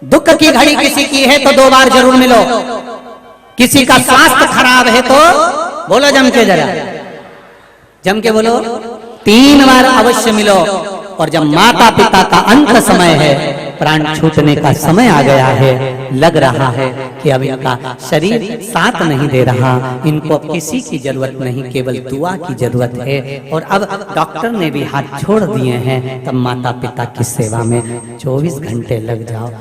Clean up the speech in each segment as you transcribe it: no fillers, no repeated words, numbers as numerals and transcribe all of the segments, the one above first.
दुख की घड़ी किसी की है तो 2 बार जरूर मिलो, किसी का स्वास्थ्य खराब है तो बोलो जम के, जरा जम के बोलो, 3 बार अवश्य मिलो। और जब माता पिता का अंत समय है, प्राण छूटने का समय आ गया है, लग रहा है कि अब इनका शरीर साथ नहीं दे रहा, इनको अब किसी की जरूरत नहीं, केवल दुआ की जरूरत है, और अब डॉक्टर ने भी हाथ छोड़ दिए हैं, तब माता पिता की सेवा में 24 घंटे लग जाओ।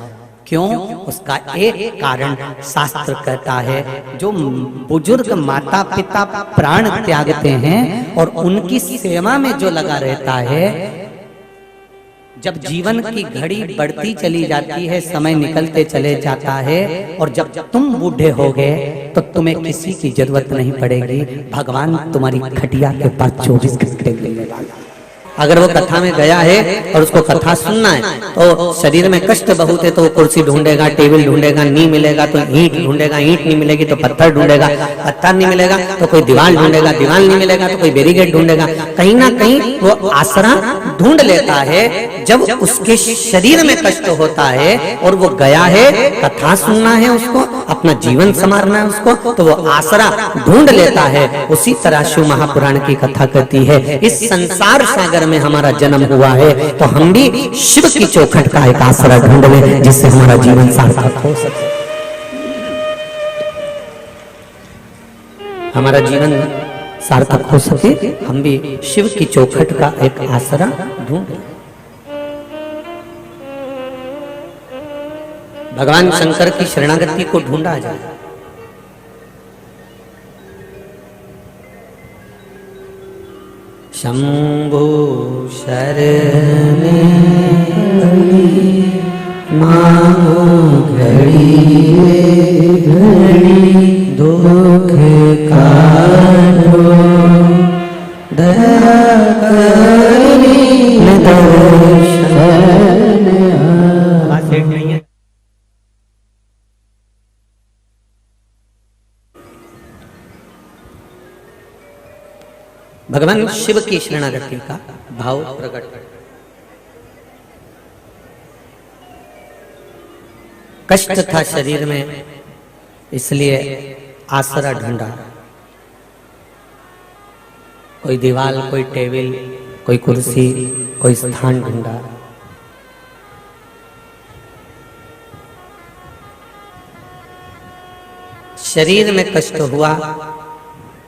क्यों? उसका एक कारण शास्त्र कहता है, जो बुजुर्ग माता पिता प्राण त्यागते हैं और उनकी सेवा में जो लगा रहता है, जब जीवन की घड़ी बढ़ती चली जाती है, समय निकलते चले जाता है, और जब तुम बूढ़े हो गए तो तुम्हें किसी की जरूरत नहीं पड़ेगी, भगवान तुम्हारी खटिया के पास 24 घंटे मिलने वाला। अगर वो कथा में गया है और उसको कथा सुनना है, तो शरीर में कष्ट बहुत है तो वो कुर्सी ढूंढेगा, टेबल ढूंढेगा, नहीं मिलेगा तो ईंट ढूंढेगा, ईंट नहीं मिलेगी तो पत्थर ढूंढेगा, पत्थर नहीं मिलेगा तो कोई दीवार ढूंढेगा, दीवार नहीं मिलेगा तो कोई बैरिकेड ढूंढेगा, कहीं ना कहीं वो आसरा ढूंढ लेता है। जब उसके शरीर में कष्ट होता है और वो गया है, कथा सुनना है उसको, अपना जीवन संवारना है उसको, तो वो आसरा ढूंढ लेता है। उसी तरह शिव महापुराण की कथा कहती है, इस संसार सागर में हमारा जन्म हुआ है तो हम भी शिव की चौखट का एक आसरा ढूंढ लें, जिससे हमारा जीवन सार्थक हो सके, हमारा जीवन सार्थक हो सके, हम भी शिव की चौखट का एक आसरा ढूंढ लें। भगवान शंकर की शरणागति को ढूंढा जाए। शंभु शरण मांगो घड़ी घड़ी दुख काटो, दया करी दर्शन। भगवान शिव की शरणागति का भाव प्रकट। कष्ट था शरीर में, इसलिए आसरा ढूंढा, कोई दीवार, कोई टेबल, कोई कुर्सी, कोई स्थान ढूंढा। शरीर में कष्ट हुआ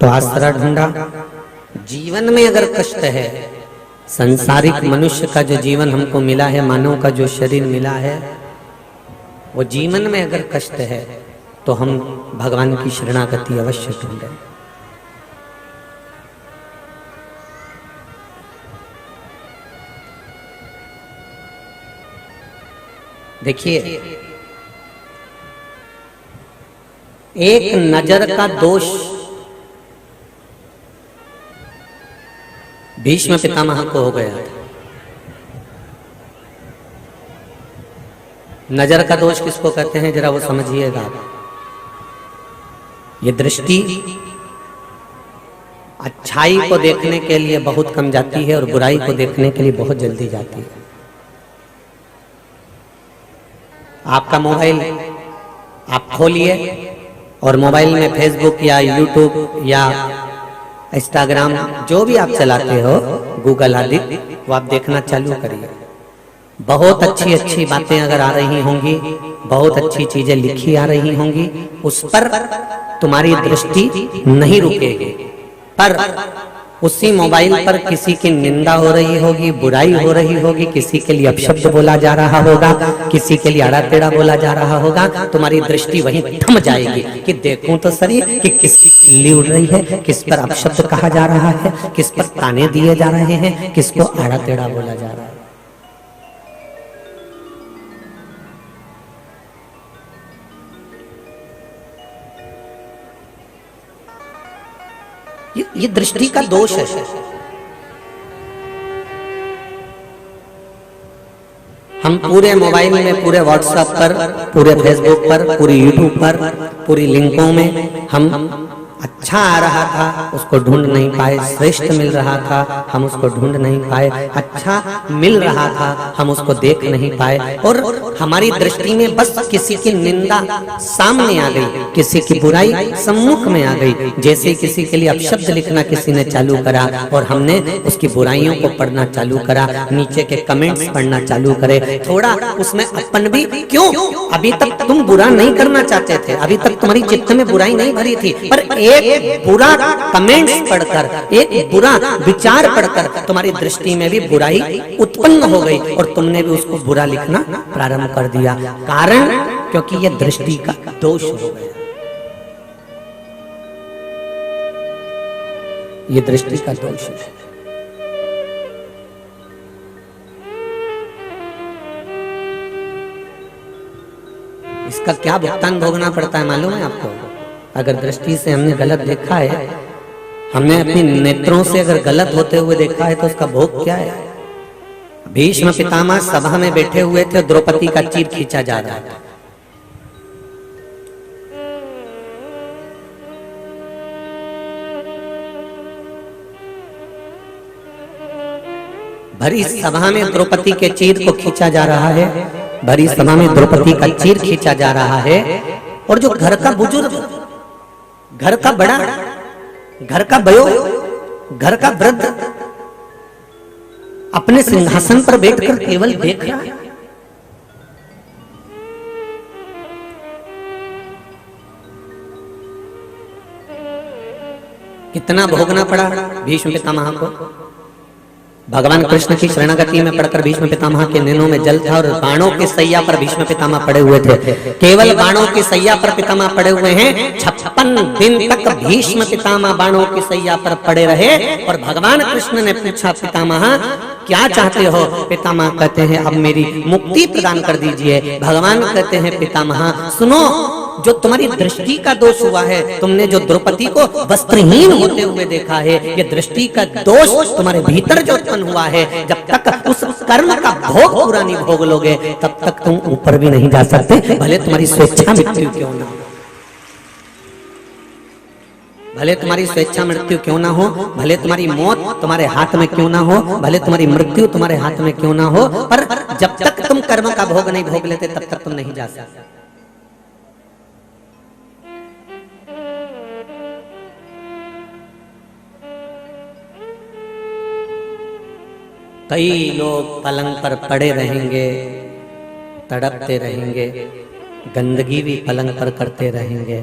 तो आसरा ढूंढा। जीवन में अगर कष्ट है, संसारिक मनुष्य का जो जीवन हमको मिला है, मानव का जो शरीर मिला है, वो जीवन में अगर कष्ट है तो हम भगवान की शरणागति अवश्य ढूंढें। देखिए, एक नजर का दोष भीष्म पितामह को हो गया था। नजर का दोष किसको कहते हैं, जरा वो समझिएगा। ये दृष्टि अच्छाई को देखने के लिए बहुत कम जाती है और बुराई को देखने के लिए बहुत जल्दी जाती है। आपका मोबाइल आप खोलिए और मोबाइल में फेसबुक या यूट्यूब या इंस्टाग्राम जो भी आप चलाते हो, गूगल आदि, वो आप देखना चालू करिए। बहुत अच्छी अच्छी बातें अगर आ रही होंगी, बहुत अच्छी चीजें लिखी आ रही होंगी, उस पर तुम्हारी दृष्टि नहीं रुकेगी। पर उसी मोबाइल पर किसी की निंदा हो रही होगी, बुराई हो रही होगी, किसी के लिए अपशब्द बोला जा रहा होगा, किसी के लिए आड़ा टेढ़ा बोला जा रहा होगा, तुम्हारी दृष्टि वहीं थम जाएगी कि देखूं तो सही कि किसकी खिल्ली उड़ रही है, किस पर अपशब्द कहा जा रहा है, किस पर ताने दिए जा रहे हैं, किसको आड़ा टेढ़ा बोला जा रहा है। ये दृष्टि का दोष है। हम पूरे मोबाइल में, पूरे व्हाट्सएप पर, पूरे फेसबुक पर, पूरी यूट्यूब पर, पूरी लिंकों में हम अच्छा आ रहा था, उसको ढूंढ नहीं पाए, श्रेष्ठ मिल रहा था, हम उसको ढूंढ नहीं पाए, अच्छा मिल रहा था, हम उसको देख नहीं पाए, और हमारी दृष्टि में बस किसी की निंदा सामने आ गई, किसी की बुराई सम्मुख में आ गई। जैसे किसी के लिए अपशब्द लिखना किसी ने चालू करा और हमने उसकी बुराइयों को पढ़ना चालू करा, नीचे के कमेंट्स पढ़ना चालू करे, थोड़ा उसमें अपन भी, क्यों अभी तक तुम बुरा नहीं करना चाहते थे, अभी तक तुम्हारी चित्त में बुराई नहीं भरी थी, पर एक बुरा कमेंट्स पढ़कर, एक बुरा विचार पढ़कर तुम्हारी दृष्टि में भी बुराई उत्पन्न हो गई और तुमने भी उसको बुरा लिखना प्रारंभ कर दिया। कारण क्योंकि यह दृष्टि का दोष हो गया, ये दृष्टि का दोष है। इसका क्या भुगतान भोगना पड़ता है मालूम है आपको? अगर दृष्टि से हमने गलत देखा है, हमने अपने नेत्रों से अगर गलत होते हुए देखा है, तो उसका भोग क्या है? भीष्म पितामह सभा में बैठे हुए थे, द्रौपदी का चीर खींचा जा रहा था। भरी सभा में द्रौपदी के चीर को खींचा जा रहा है, भरी सभा में द्रौपदी का चीर खींचा जा रहा है, और जो घर का बुजुर्ग, घर का बड़ा, घर का बयो, घर का वृद्ध अपने सिंहासन पर बैठकर केवल देख रहा है। कितना भोगना पड़ा भीष्म पितामह को। भगवान कृष्ण की शरणागति में पड़कर भीष्म पितामह के नैनों में जल था और बाणों की सैया पर भीष्म पितामह पड़े हुए थे। केवल बाणों की सैया पर पितामह पड़े हुए हैं। 56 दिन तक भीष्म पितामह बाणों की सैया पर पड़े रहे और भगवान कृष्ण ने पूछा, पितामह क्या चाहते हो? पितामह कहते हैं अब मेरी मुक्ति प्रदान कर दीजिए। भगवान कहते हैं पितामह सुनो, जो तुम्हारी दृष्टि का दोष हुआ है, तुमने जो द्रौपदी को वस्त्रहीन होते हुए देखा है, ये दृष्टि का दोष तुम्हारे भीतर जो उत्पन्न हुआ है, जब तक उस कर्म का भोग पूरा नहीं भोग लोगे तब तक तुम ऊपर भी नहीं जा सकते, भले तुम्हारी स्वेच्छा मृत्यु क्यों ना हो, भले तुम्हारी स्वेच्छा मृत्यु क्यों ना हो, भले तुम्हारी मौत तुम्हारे हाथ में क्यों ना हो, भले तुम्हारी मृत्यु तुम्हारे हाथ में क्यों ना हो, पर जब तक तुम कर्म का भोग नहीं भोग लेते तब तक तुम नहीं जा सकते। कई लोग पलंग पर पड़े रहेंगे, तड़पते रहेंगे, गंदगी भी पलंग पर करते रहेंगे,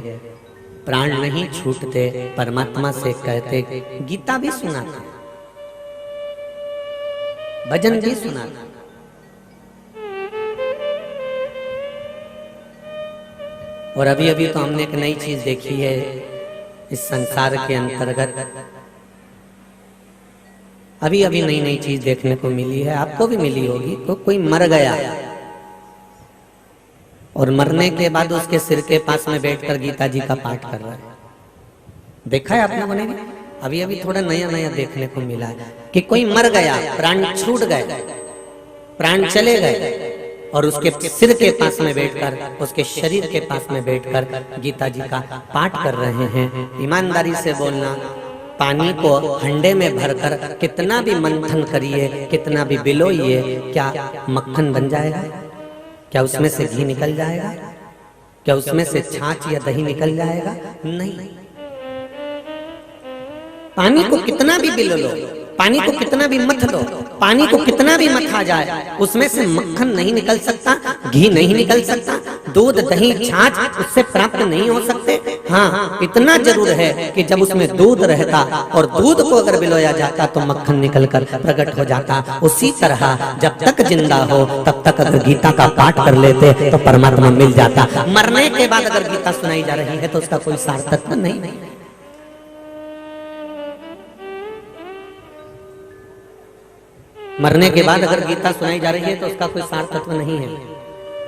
प्राण नहीं छूटते, परमात्मा से कहते। गीता भी सुना था, भजन भी सुना था, और अभी अभी तो हमने एक नई चीज देखी है इस संसार के अंतर्गत। अभी अभी नई नई चीज देखने को मिली है, आपको भी मिली होगी। तो कोई मर गया और मरने के बाद उसके सिर के पास में बैठकर गीता जी का पाठ कर रहा है। देखा है आप लोगों ने? अभी अभी थोड़ा नया नया देखने को मिला कि कोई मर गया, प्राण छूट गए, प्राण चले गए और उसके सिर के पास में बैठकर, उसके शरीर के पास में बैठकर गीता जी का पाठ कर रहे हैं। ईमानदारी से बोलना, पानी को हंडे में भरकर कितना भी मंथन करिए, कितना भी बिलोइए, क्या मक्खन बन जाएगा? क्या उसमें से घी निकल जाएगा? क्या उसमें से छाछ या दही निकल जाएगा? नहीं। पानी को कितना भी बिलो लो, पानी को कितना भी मथ लो, पानी को कितना भी मथा जाए, उसमें से मक्खन नहीं निकल सकता, घी नहीं निकल सकता, दूध दही छाछ उससे प्राप्त नहीं हो सकते। हाँ, इतना जरूर है कि जब उसमें दूध रहता और दूध को अगर बिलोया जाता तो मक्खन निकलकर प्रकट हो जाता। उसी तरह जब तक जिंदा हो तब तक अगर गीता का पाठ कर लेते तो परमात्मा मिल जाता। मरने के बाद अगर गीता सुनाई जा रही है तो उसका कोई सार्थक नहीं। मरने के बाद अगर गीता सुनाई जा रही है तो उसका कोई सार्थत्व नहीं है।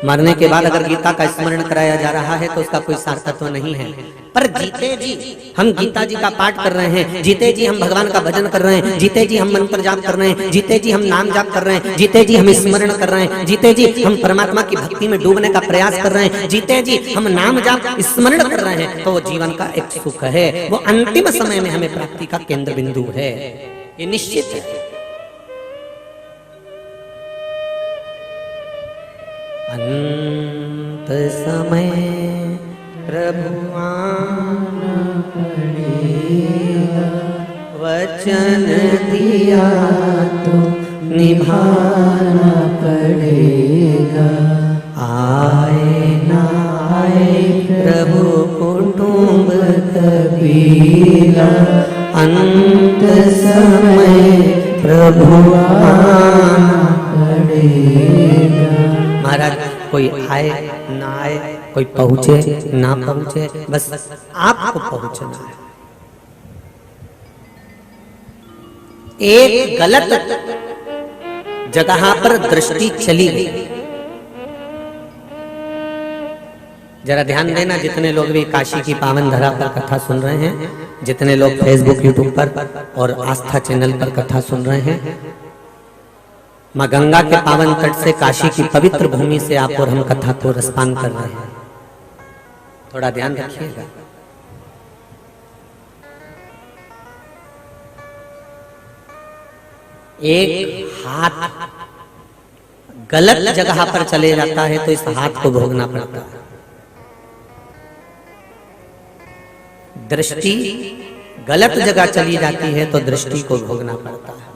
मरने के बाद अगर गीता का स्मरण कराया जा रहा है तो उसका कोई सार्थत्व नहीं है। पर जीते जी हम गीता जी का पाठ कर रहे हैं, जीते जी हम भगवान का भजन कर रहे हैं, जीते जी हम मंत्र जाप कर रहे हैं, जीते जी हम नाम जाप कर रहे हैं, जीते जी हम स्मरण कर रहे हैं, जीते जी हम परमात्मा की भक्ति में डूबने का प्रयास कर रहे हैं, जीते जी हम नाम जाप स्मरण कर रहे हैं, तो वो जीवन का एक सुख है, वो अंतिम समय में हमें प्राप्ति का केंद्र बिंदु है, ये निश्चित है। अंत समय प्रभु आना पड़ेगा, वचन दिया तो निभाना पड़ेगा, आए ना आए प्रभु कुटुंब कबीला, अंत समय प्रभु आना पड़ेगा। महाराज कोई आए ना आए, कोई पहुंचे ना पहुंचे, बस आपको पहुंचना है। एक गलत जगह पर दृष्टि चली गई, जरा ध्यान देना, जितने लोग भी काशी की पावन धरा पर कथा सुन रहे हैं, जितने लोग फेसबुक यूट्यूब पर और आस्था चैनल पर कथा सुन रहे हैं, माँ गंगा के पावन तट से काशी की पवित्र भूमि से आप और हम कथा को रसपान कर रहे हैं, थोड़ा ध्यान रखिएगा। एक हाथ गलत जगह पर चले जाता है तो इस हाथ को भोगना पड़ता है। दृष्टि गलत जगह चली जाती है तो दृष्टि को भोगना पड़ता है।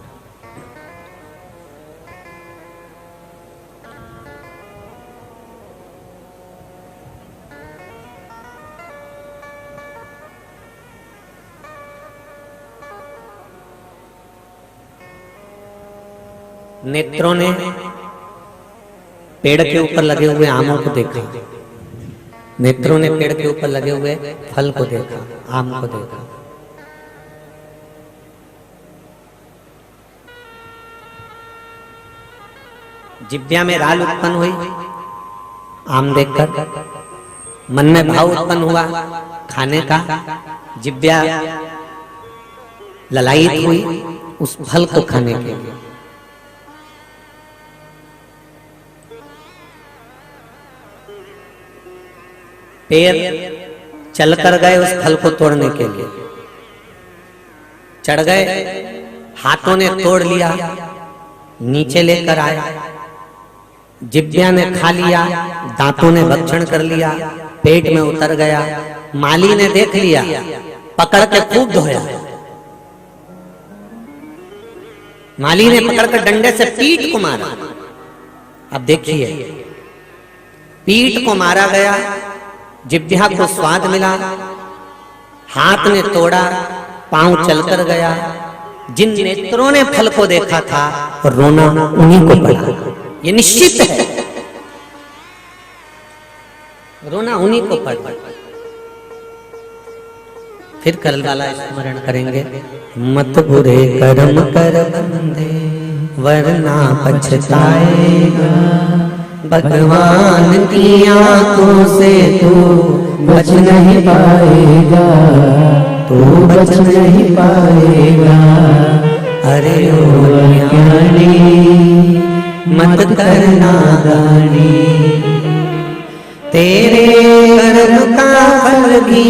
नेत्रों ने पेड़ के ऊपर लगे हुए आमों को देखा, नेत्रों ने पेड़ के ऊपर लगे हुए फल को देखा, आम को देखा। जिब्या में राल उत्पन्न हुई आम देखकर, मन में भाव उत्पन्न हुआ खाने का, जिब्या ललायित हुई उस फल को खाने के लिए। पैर चल कर गए उस फल को तोड़ने के लिए, चढ़ गए, हाथों ने तोड़ लिया, नीचे लेकर आए, जिब्या ने खा लिया, दांतों ने भक्षण कर लिया, पेट में उतर गया, माली ने देख लिया, पकड़ के खूब धोया, माली ने पकड़कर डंडे से पीठ को मारा। अब देखिए, पीठ को मारा गया, जिब्या को स्वाद मिला, हाथ ने तोड़ा, पांव चलकर गया, जिन नेत्रों ने फल को देखा था रोना उन्हीं को पड़ा, ये निश्चित है, रोना उन्हीं को पड़ा। फिर कल वाला स्मरण करेंगे, मत बुरे कर्म कर बंदे वरना पछताएगा, भगवान की आंखों से तू बच नहीं पाएगा, तू बच नहीं पाएगा। अरे ओ ज्ञानी मत करना दानी, तेरे कर्म का फल भी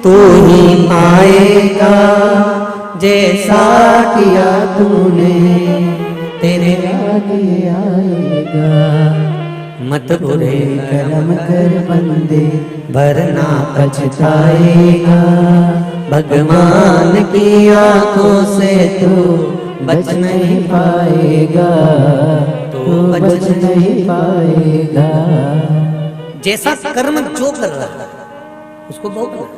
तू ही पाएगा, जैसा किया तूने तेरे आगे आएगा। मत बुरे कर्म कर बंदे वरना पछताएगा, भगवान की आंखों से तू बच नहीं पाएगा, तू बच नहीं पाएगा। जैसा कर्म जो कर रहा है उसको भोगना।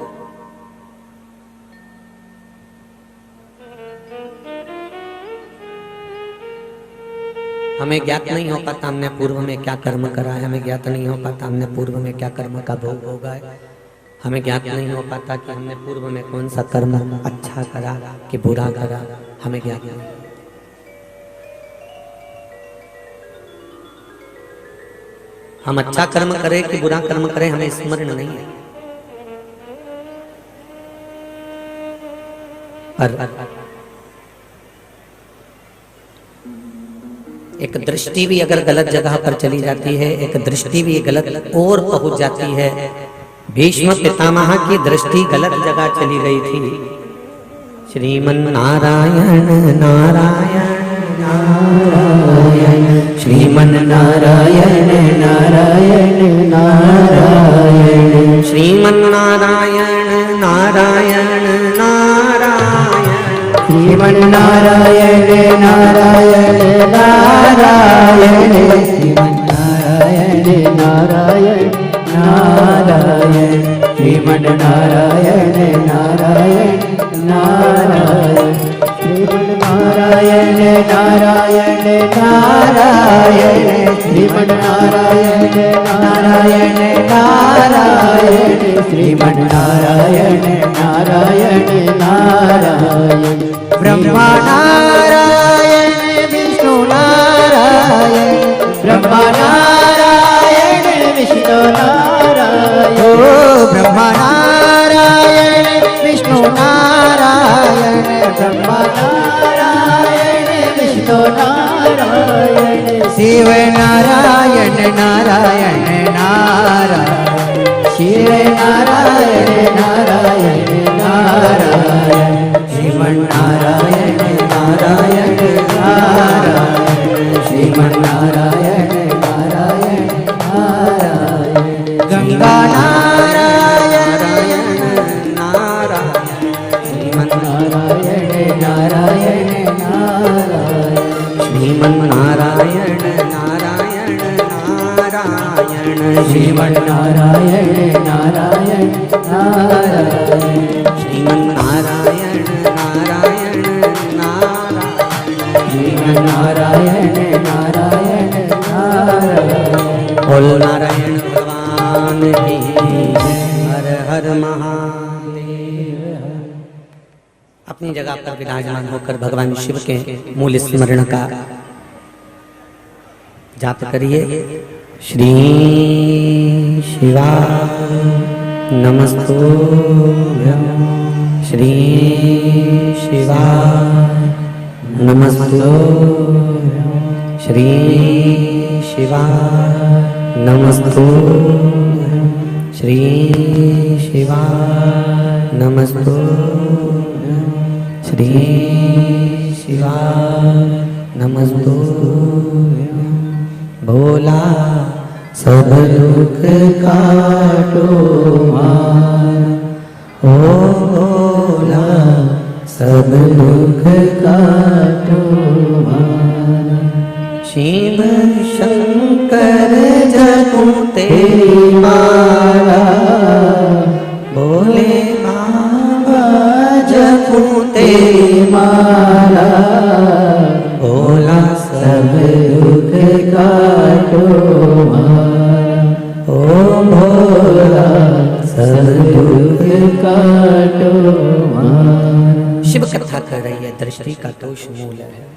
हमें ज्ञात नहीं हो पाता हमने पूर्व में क्या कर्म करा है, हमें ज्ञात नहीं हो पाता हमने पूर्व में क्या कर्म का भोग भोगा है, हमें ज्ञात नहीं हो पाता कि हमने पूर्व में कौन सा कर्म अच्छा करा कि बुरा करा, हमें ज्ञात नहीं। हम अच्छा कर्म करें कि बुरा कर्म करें हमें स्मरण नहीं है। पर एक दृष्टि भी अगर गलत जगह पर चली जाती है, एक दृष्टि भी गलत और पहुंच जाती है। भीष्म पितामह की दृष्टि गलत जगह चली गई थी। श्रीमन नारायण नारायण नारायण, श्रीमन नारायण नारायण नारायण, श्रीमन नारायण नारायण नारायण, श्रीमन नारायण नारायण नारायण, श्रीमन नारायण नारायण नारायण, श्रीमन नारायण नारायण नारायण, श्रीमन नारायण नारायण नारायण, श्रीमन नारायण नारायण नारायण, श्रीमन नारायण नारायण नारायण, ब्रह्मा नारायण विष्णु नारायण, ब्रह्मा नारायण विष्णु नारायण, ब्रह्मा नारायण विष्णु नारायण, ब्रह्मा नारायण विष्णु नारायण, शिव नारायण नारायण नारायण, शिव नारायण नारायण नारायण, श्रीमन नारायण नारायण नारायण, श्रीमन नारायण नारायण नारायण, गंगा नारायण नारायण, श्रीमन नारायण नारायण नारायण, श्रीमन नारायण नारायण नारायण, श्रीमन नारायण नारायण नारायण, श्रीमन नारायण नारायण नारायण, श्रीमन नारायण नारायण नारायण। बोल नारायण भगवान की हर हर महादेव। अपनी जगह पर विराजमान होकर भगवान शिव के मूल स्मरण का जाप करिए। श्री शिवाय नमस्तुभ्यं, श्री शिवाय नमस्तुभ्यं, श्री शिवाय नमस्तुभ्यं, श्री शिवाय नमस्तुभ्यं, श्री शिवाय नमस्तुभ्यं। भोला सब दुख काटो मार, ओ भोला सब दुख काटो मार, शिव शंकर जपू तेरी माला, भोले बाबा जपू तेरी माला, भोला सब दुख काटो मार, ओ भोला सब दुख काटो मार। शिव कथा कर रही है, दृष्टि का दोष मूल है।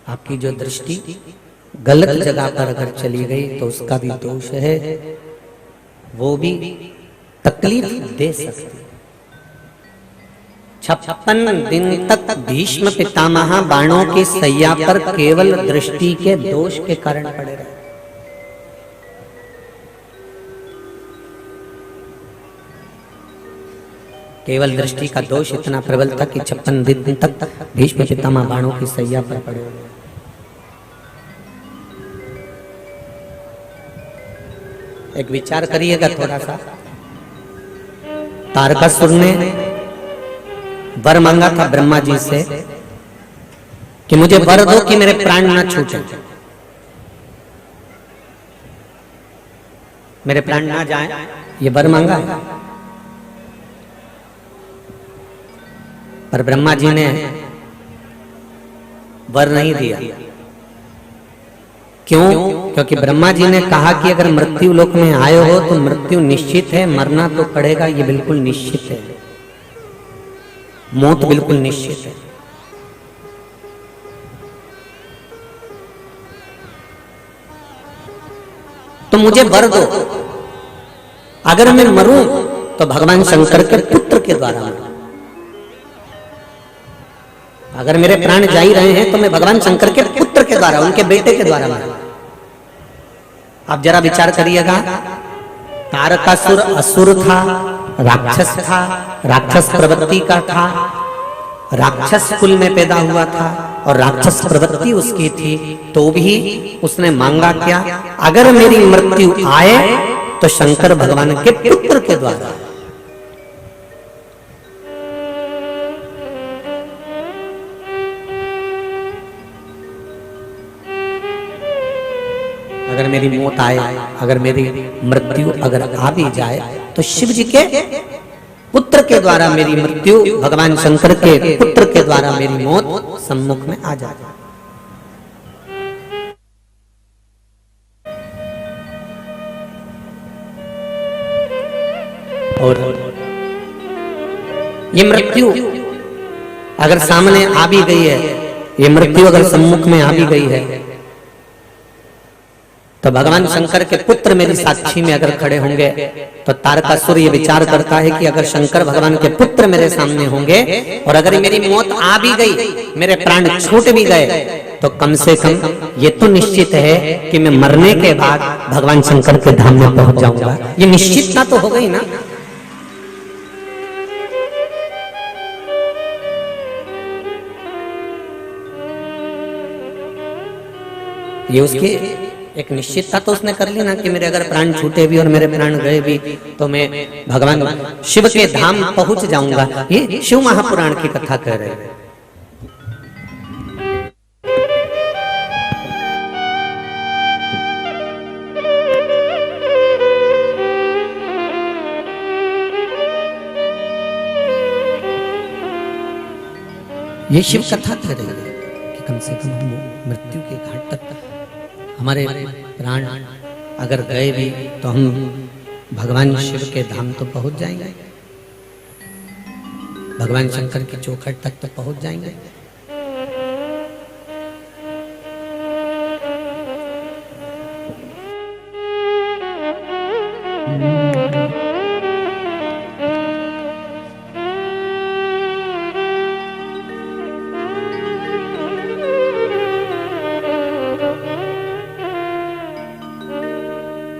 आपकी जो दृष्टि गलत जगह पर अगर चली गई तो उसका भी दोष है, वो भी तकलीफ दे सकती। 56 दिन तक भीष्म पितामह बाणों की सैया पर केवल दृष्टि के दोष के कारण पड़े रहे। केवल दृष्टि का दोष इतना प्रबल था कि 56 दिन तक भीष्म पितामह बाणों की सैया पर पड़े रहे। एक विचार करिएगा थोड़ा सा। तारकासुर ने वर मांगा था ब्रह्मा जी से कि मुझे वर दो कि मेरे प्राण न छूटे, मेरे प्राण ना जाएं, ये वर मांगा है। पर ब्रह्मा जी ने वर नहीं दिया। क्यों? क्योंकि ब्रह्मा जी ने कहा कि अगर मृत्यु लोक में आए हो तो मृत्यु निश्चित है, मरना तो पड़ेगा, ये बिल्कुल निश्चित है, मौत बिल्कुल निश्चित है। तो मुझे वर दो, अगर मैं मरूं तो भगवान शंकर के पुत्र के द्वारा मरूं। अगर मेरे प्राण जा ही रहे हैं तो मैं भगवान शंकर के पुत्र के द्वारा, उनके बेटे के द्वारा मरूं। आप जरा विचार करिएगा, तारकासुर असुर था, राक्षस था, राक्षस प्रवृत्ति का था, राक्षस कुल में पैदा हुआ था और राक्षस प्रवृत्ति उसकी थी, तो भी उसने मांगा क्या? अगर मेरी मृत्यु आए तो शंकर भगवान के पुत्र के द्वारा। अगर मेरी मौत आए, अगर मेरी मृत्यु अगर आ भी जाए तो शिव जी के पुत्र के द्वारा मेरी मृत्यु, भगवान शंकर के पुत्र के द्वारा मेरी मौत सम्मुख में आ जाए। और ये मृत्यु अगर सामने आ भी गई है, ये मृत्यु अगर सम्मुख में आ भी गई है, तो भगवान शंकर के पुत्र मेरी साक्षी में अगर खड़े होंगे तो तारकासुर ये विचार करता है कि अगर शंकर भगवान के पुत्र मेरे सामने होंगे और अगर मेरी मौत आ भी गई, मेरे प्राण छूट भी गए, तो कम से कम ये तो निश्चित है कि मैं मरने के बाद भगवान शंकर के धाम में पहुंच जाऊंगा। ये निश्चितता तो हो गई ना। ये उसकी एक निश्चितता तो उसने कर ली ना कि मेरे अगर प्राण छूटे भी और मेरे प्राण गए भी तो मैं भगवान शिव के धाम पहुंच जाऊंगा। ये शिव महापुराण की कथा कह रहे हैं। ये शिव कथा कह रही है कि कम से कम हम मृत्यु के घाट तक हमारे प्राण अगर गए भी तो हम भगवान शिव के धाम तो पहुंच जाएंगे, भगवान शंकर की चौखट तक तो पहुंच जाएंगे।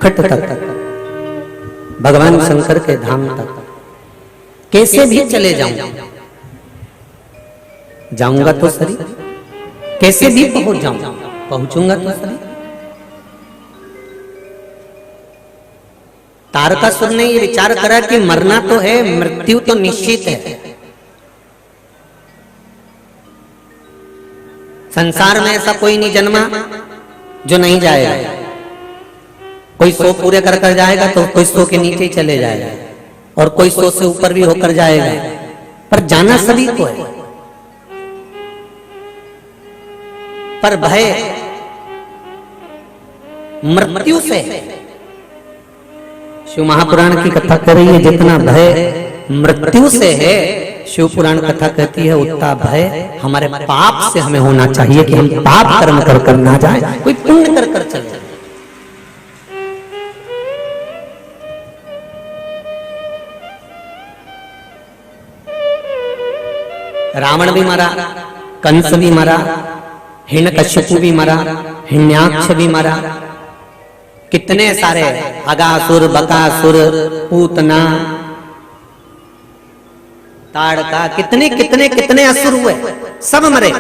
खट तक भगवान शंकर के धाम तक कैसे भी चले जाऊंगा तो सही, कैसे भी पहुंचूंगा तो सही। तारकासुर ने ये विचार करा कि मरना तो है, मृत्यु तो निश्चित है। संसार में ऐसा कोई नहीं जन्मा जो नहीं जाएगा। कोई 100 पूरे कर कर जाएगा तो कोई 100 के नीचे ही चले जाएगा और कोई 100 से ऊपर भी होकर जाएगा, पर जाना सभी को है। पर भय मृत्यु से है। शिव महापुराण की कथा कर रही है जितना भय मृत्यु से है, शिव पुराण कथा कहती है उतना भय हमारे पाप से हमें होना चाहिए कि हम पाप कर्म कर कर ना जाए, कोई पुण्य कर कर चले जाए। रावण भी मरा, कंस भी मरा, हिरण्यकश्यपु भी मरा, हिरण्याक्ष भी मरा, कितने सारे अगासुर, बकासुर, पूतना, ताड़का, कितने कितने कितने असुर हुए, सब मरे,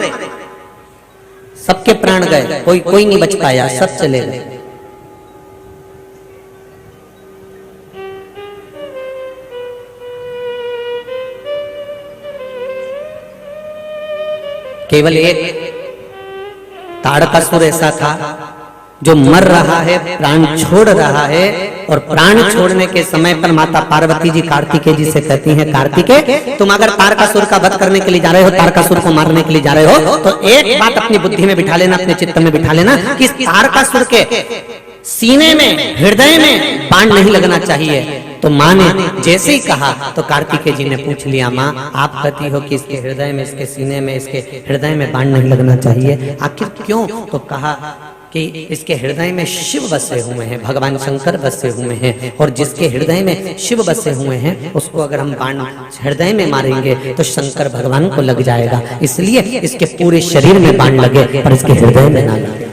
सबके प्राण गए, कोई नहीं बच पाया, सब चले गए। केवल एक ताड़कासुर ऐसा था जो मर रहा है, प्राण छोड़ रहा है, और प्राण छोड़ने के समय पर माता पार्वती जी कार्तिकेय जी से कहती हैं, कार्तिकेय तुम अगर तारकासुर का वध करने के लिए जा रहे हो, तारकासुर को मारने के लिए जा रहे हो, तो एक बात अपनी बुद्धि में बिठा लेना, अपने चित्त में बिठा लेना कि तारकासुर के सीने में, हृदय में बाण नहीं लगना चाहिए। तो माँ ने जैसे ही कहा तो कार्तिकेय जी ने पूछ लिया, माँ आप कहती हो कि इसके हृदय में, इसके सीने में, इसके हृदय में बाण नहीं लगना चाहिए, आखिर क्यों? तो कहा कि इसके हृदय में शिव बसे हुए हैं, भगवान शंकर बसे हुए हैं, और जिसके हृदय में शिव बसे हुए हैं उसको अगर हम बाण हृदय में मारेंगे तो शंकर भगवान को लग जाएगा, इसलिए इसके पूरे शरीर में बाण लगे पर इसके हृदय में ना लगे।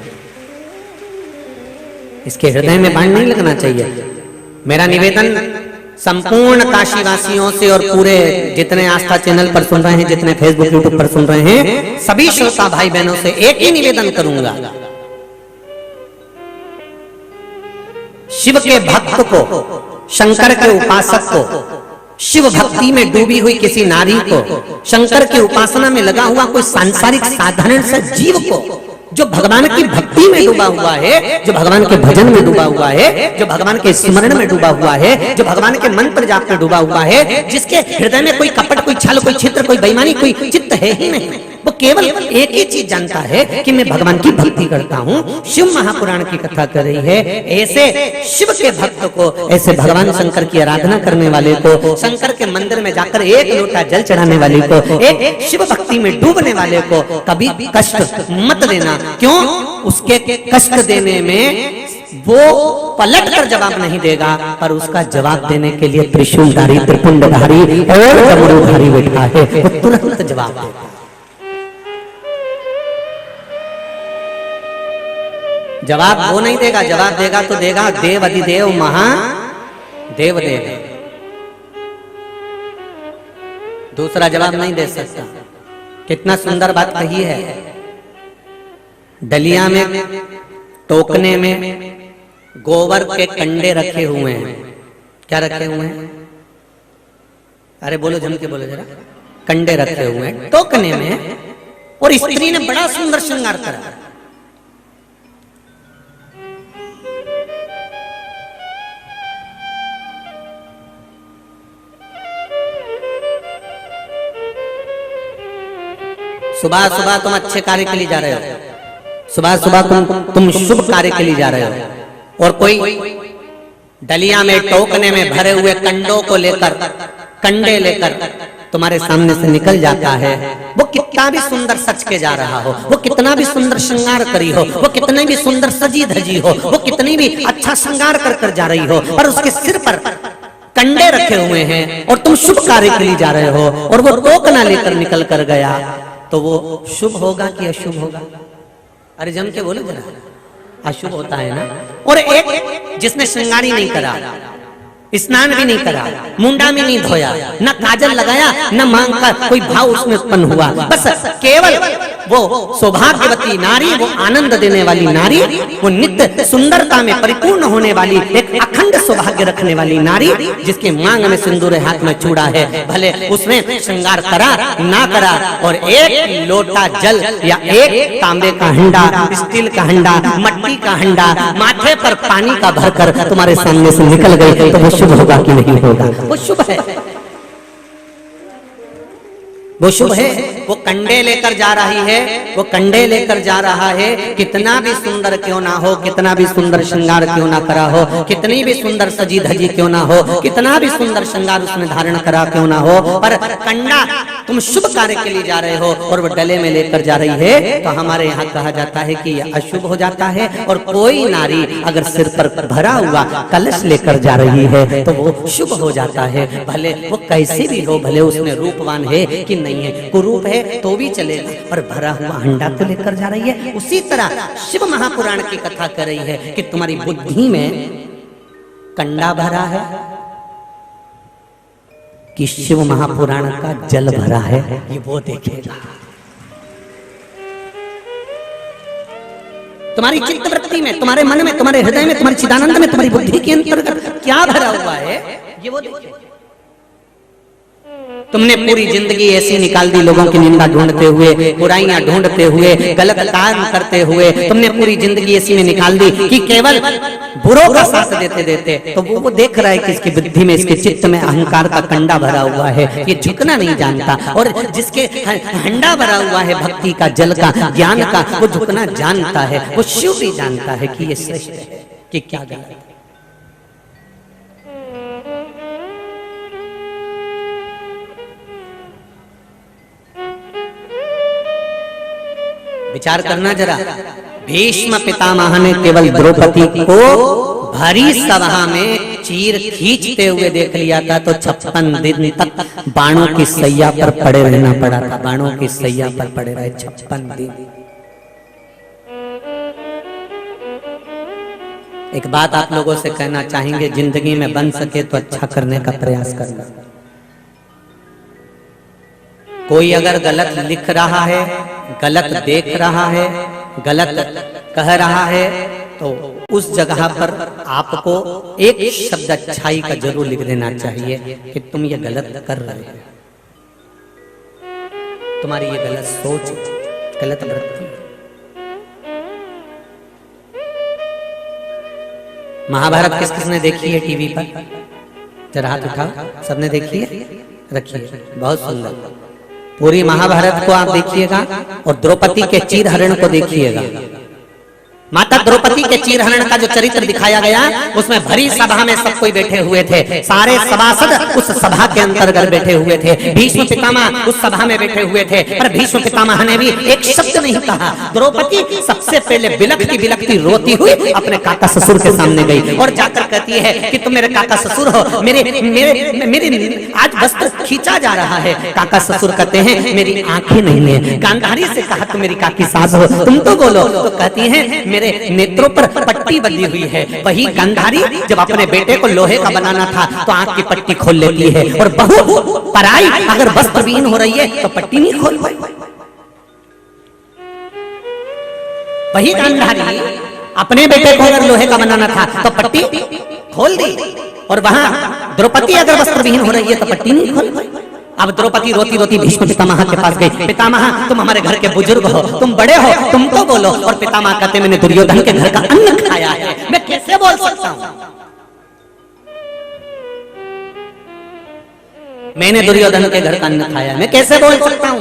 इसके हृदय में बाण नहीं लगना चाहिए। मेरा निवेदन संपूर्ण काशीवासियों से और पूरे जितने आस्था चैनल पर सुन रहे हैं, जितने फेसबुक यूट्यूब पर सुन रहे हैं, सभी श्रोता भाई बहनों से एक ही निवेदन करूंगा, शिव के भक्त को, शंकर के उपासक को, शिव भक्ति में डूबी हुई किसी नारी को, शंकर की उपासना में लगा हुआ कोई सांसारिक साधारण सा जीव को, जो भगवान की भक्ति में डूबा हुआ है, जो भगवान के भजन में डूबा हुआ है, जो भगवान के स्मरण में डूबा हुआ है, जो भगवान के मंत्र जाप में डूबा हुआ है, जिसके हृदय में कोई कपट, कोई छल, कोई छिद्र, कोई बेईमानी, कोई चित्त है ही नहीं, वो केवल एक ही चीज जानता है कि मैं भगवान की भक्ति करता हूँ। शिव महापुराण की कथा कर रही है, ऐसे शिव के भक्त को, ऐसे भगवान शंकर की आराधना करने वाले को, शंकर के मंदिर में जाकर एक लोटा जल चढ़ाने वाले को, एक शिव भक्ति में डूबने वाले को कभी कष्ट मत देना। क्यों? उसके कष्ट देने में वो पलट कर जवाब नहीं देगा, पर उसका जवाब देने के लिए त्रिशूलधारी, त्रिपुंडधारी और डमरूधारी बैठा है, वो तुरंत जवाब देगा। जवाब वो नहीं देगा, जवाब देगा तो देगा देव अधिदेव महादेव देव, दूसरा जवाब नहीं दे सकता। कितना सुंदर बात कही है। डलिया में, टोकने में गोबर के कंडे रखे हुए हैं। क्या रखे हुए हैं? अरे बोलो, जम के बोलो जरा। कंडे रखे हुए हैं टोकने में, और स्त्री ने बड़ा सुंदर श्रृंगार करा। सुबह सुबह तुम अच्छे कार्य के लिए जा रहे हो, सुबह सुबह तुम शुभ कार्य के लिए जा रहे हो, और कोई डलिया में, टोकने में भरे हुए कंडों को लेकर, कंडे लेकर तुम्हारे सामने से निकल जाता है। वो कितना भी सुंदर सच के जा रहा हो, वो कितना भी सुंदर श्रृंगार करी हो, वो कितनी भी सुंदर सजी धजी हो, वो कितनी भी अच्छा श्रृंगार कर कर जा रही हो, पर उसके सिर पर कंडे रखे हुए हैं और तुम शुभ कार्य के लिए जा रहे हो, और वो टोकना लेकर निकल कर गया, तो वो शुभ होगा कि अशुभ होगा? अरे जम के बोलो जरा। अशुभ होता है ना। और एक जिसने श्रृंगार ही नहीं करा, स्नान भी नहीं करा, मुंडा भी नहीं धोया, न काजल लगाया, न मांग का कोई भाव उसमें उत्पन्न हुआ, बस केवल वो सौभाग्यवती नारी, वो आनंद देने वाली नारी, वो नित्य सुंदरता में परिपूर्ण होने वाली, एक अखंड सौभाग्य रखने वाली नारी, जिसके मांग में सिंदूर, हाथ में चूड़ा है, भले उसने श्रृंगार करा ना करा, और एक लोटा जल या एक तांबे का हंडा, स्टील का हंडा, मट्टी का हंडा माथे पर पानी का भरकर तुम्हारे सामने से निकल गए, तो वो शुभ होगा कि नहीं होगा? वो शुभ है, वो शुभ है। वो कंडे लेकर जा रही है, वो कंडे लेकर जा रहा है, कितना भी सुंदर क्यों ना हो, कितना भी सुंदर श्रृंगार क्यों ना करा हो, कितनी भी सुंदर सजी धजी क्यों ना हो, कितना भी सुंदर श्रृंगार उसने धारण करा क्यों ना हो, पर कंडा तुम शुभ कार्य के लिए जा रहे हो और वो डले में लेकर जा रही है, तो हमारे यहाँ कहा जाता है कि यह अशुभ हो जाता है। और कोई नारी अगर सिर पर भरा हुआ कलश लेकर जा रही है तो वो शुभ हो जाता है, भले वो कैसे भी हो, भले उसमें रूपवान है कि नहीं है, कुरूप है तो भी चलेगा, पर भरा हुआ हंडा तो लेकर जा रही है। उसी तरह शिव महापुराण की कथा कर रही है कि तुम्हारी बुद्धि में कंडा भरा है कि शिव महापुराण का जल भरा है, ये वो देखेगा। तुम्हारी चित्त वृत्ति में, तुम्हारे मन में, तुम्हारे हृदय में, तुम्हारे चिदानंद में, तुम्हारी बुद्धि के अंतर्गत क्या भरा हुआ है, ये वो देखेगा। तुमने पूरी जिंदगी ऐसी निकाल दी, लोगों की निंदा ढूंढते हुए, बुराइयां ढूंढते हुए, गलत काम करते हुए, तुमने पूरी जिंदगी ऐसी में निकाल दी कि केवल बुरों का साथ देते देते, तो वो देख रहा है कि इसकी बुद्धि में, इसके चित्त में अहंकार का कंडा भरा हुआ है, ये झुकना नहीं जानता। और जिसके हंडा भरा हुआ है भक्ति का, जल का, ज्ञान का, वो झुकना जानता है, वो शिव भी जानता है कि ये श्रेष्ठ है कि क्या गलत है। विचार करना जरा, भीष्म पितामह ने केवल द्रौपदी को भरी सभा में चीर खींचते हुए देख लिया था तो 56 दिन तक बाणों की सैया पर पड़े रहना पड़ा था। बाणों की सैया पर पड़े रहे 56 दिन। एक बात आप लोगों से कहना चाहेंगे, जिंदगी में बन सके तो अच्छा करने का प्रयास करना। कोई अगर गलत लिख रहा है, गलत देख रहा है, गलत कह रहा है, तो उस जगह पर आपको एक शब्द अच्छाई का जरूर लिख देना चाहिए कि तुम ये गलत कर रहे हो, तुम्हारी ये गलत सोच, गलत वृत्ति। महाभारत किस किसने देखी है टीवी पर? जरा हाथ उठाओ, सबने देखी है? रखिए, बहुत सुंदर। पूरी महाभारत को आप देखिएगा और द्रौपदी के चीरहरण को देखिएगा। माता द्रौपदी के चीरहरण का जो चरित्र दिखाया गया, उसमें भरी सभा में सब कोई बैठे हुए थे, सारे सभासद उस सभा के अंतर्गत बैठे हुए थे। भीष्म पितामह उस सभा में बैठे हुए थे, पर भीष्म पितामह ने भी एक शब्द नहीं कहा। द्रौपदी सबसे पहले बिलखती बिलखती रोती हुई अपने काका ससुर के सामने गई और जाकर कहती है कि तुम मेरे काका ससुर हो, मेरे आज वस्त्र खींचा जा रहा है। काका ससुर कहते हैं मेरी आंखें नहीं है। गांधारी से कहा तुम मेरी काकी सास हो, तुम तो बोलो। तो कहती है मेरे नेत्रों पर पट्टी बंधी हुई है। वही गांधारी जब अपने बेटे को लोहे का बनाना था तो आंख की पट्टी खोल लेती है, और बहू पराई अगर वस्त्रहीन हो रही है तो पट्टी नहीं खोल पाई। वही गांधारी अपने बेटे को अगर लोहे का बनाना था तो पट्टी खोल दी, और वहां द्रौपदी अगर वस्त्रहीन हो रही है तो पट्टी नहीं खोल पाई। अब द्रौपदी रोती रोती भीष्म पितामह के पास गई। पितामह तुम हमारे घर के बुजुर्ग हो, तुम बड़े हो, तुम तो बोलो। और पितामह कहते मैंने दुर्योधन के घर का अन्न खाया है, मैं कैसे बोल सकता हूं? मैंने दुर्योधन के घर का अन्न खाया, मैं कैसे बोल सकता हूं?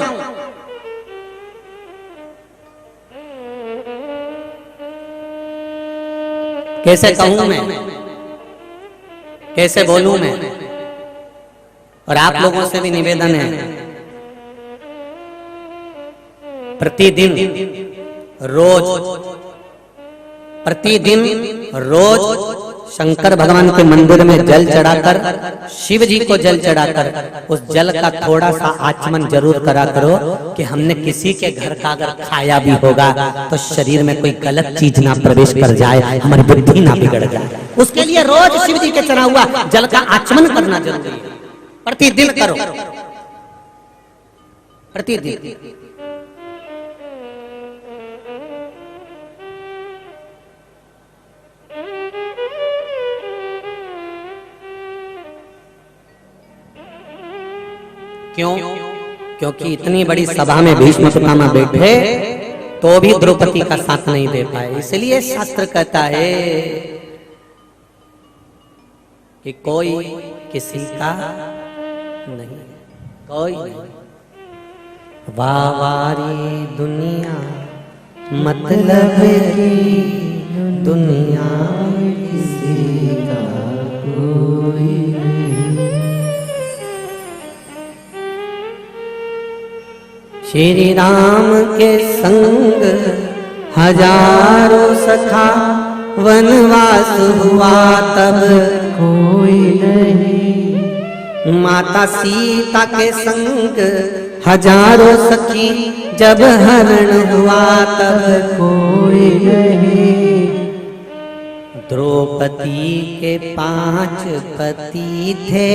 कैसे कहूं मैं, कैसे बोलूं मैं? और आप लोगों से भी निवेदन है, प्रतिदिन रोज शंकर भगवान के मंदिर में जल चढ़ाकर, शिव जी को जल चढ़ाकर उस जल का थोड़ा सा आचमन जरूर करा करो कि हमने किसी के घर का अगर खाया भी होगा तो शरीर में कोई गलत चीज ना प्रवेश कर जाए, हमारी बुद्धि ना बिगड़ जाए। उसके लिए रोज शिव जी के चढ़ा हुआ जल का आचमन करना जरूरी है। प्रतिदिन करो, प्रतिदिन। क्यों? क्योंकि इतनी बड़ी सभा में भीष्म पितामह बैठे तो भी द्रौपदी का साथ नहीं दे पाए। इसलिए शास्त्र कहता है कि कोई किसी का नहीं, कोई नहीं। वावारी दुनिया मतलब की दुनिया, किसी का कोई नहीं। श्री राम के संग हजारों सखा, वनवास हुआ तब कोई नहीं। माता सीता के संग हजारों सखी, जब हरण हुआ तब कोई नहीं। द्रौपदी के 5 पति थे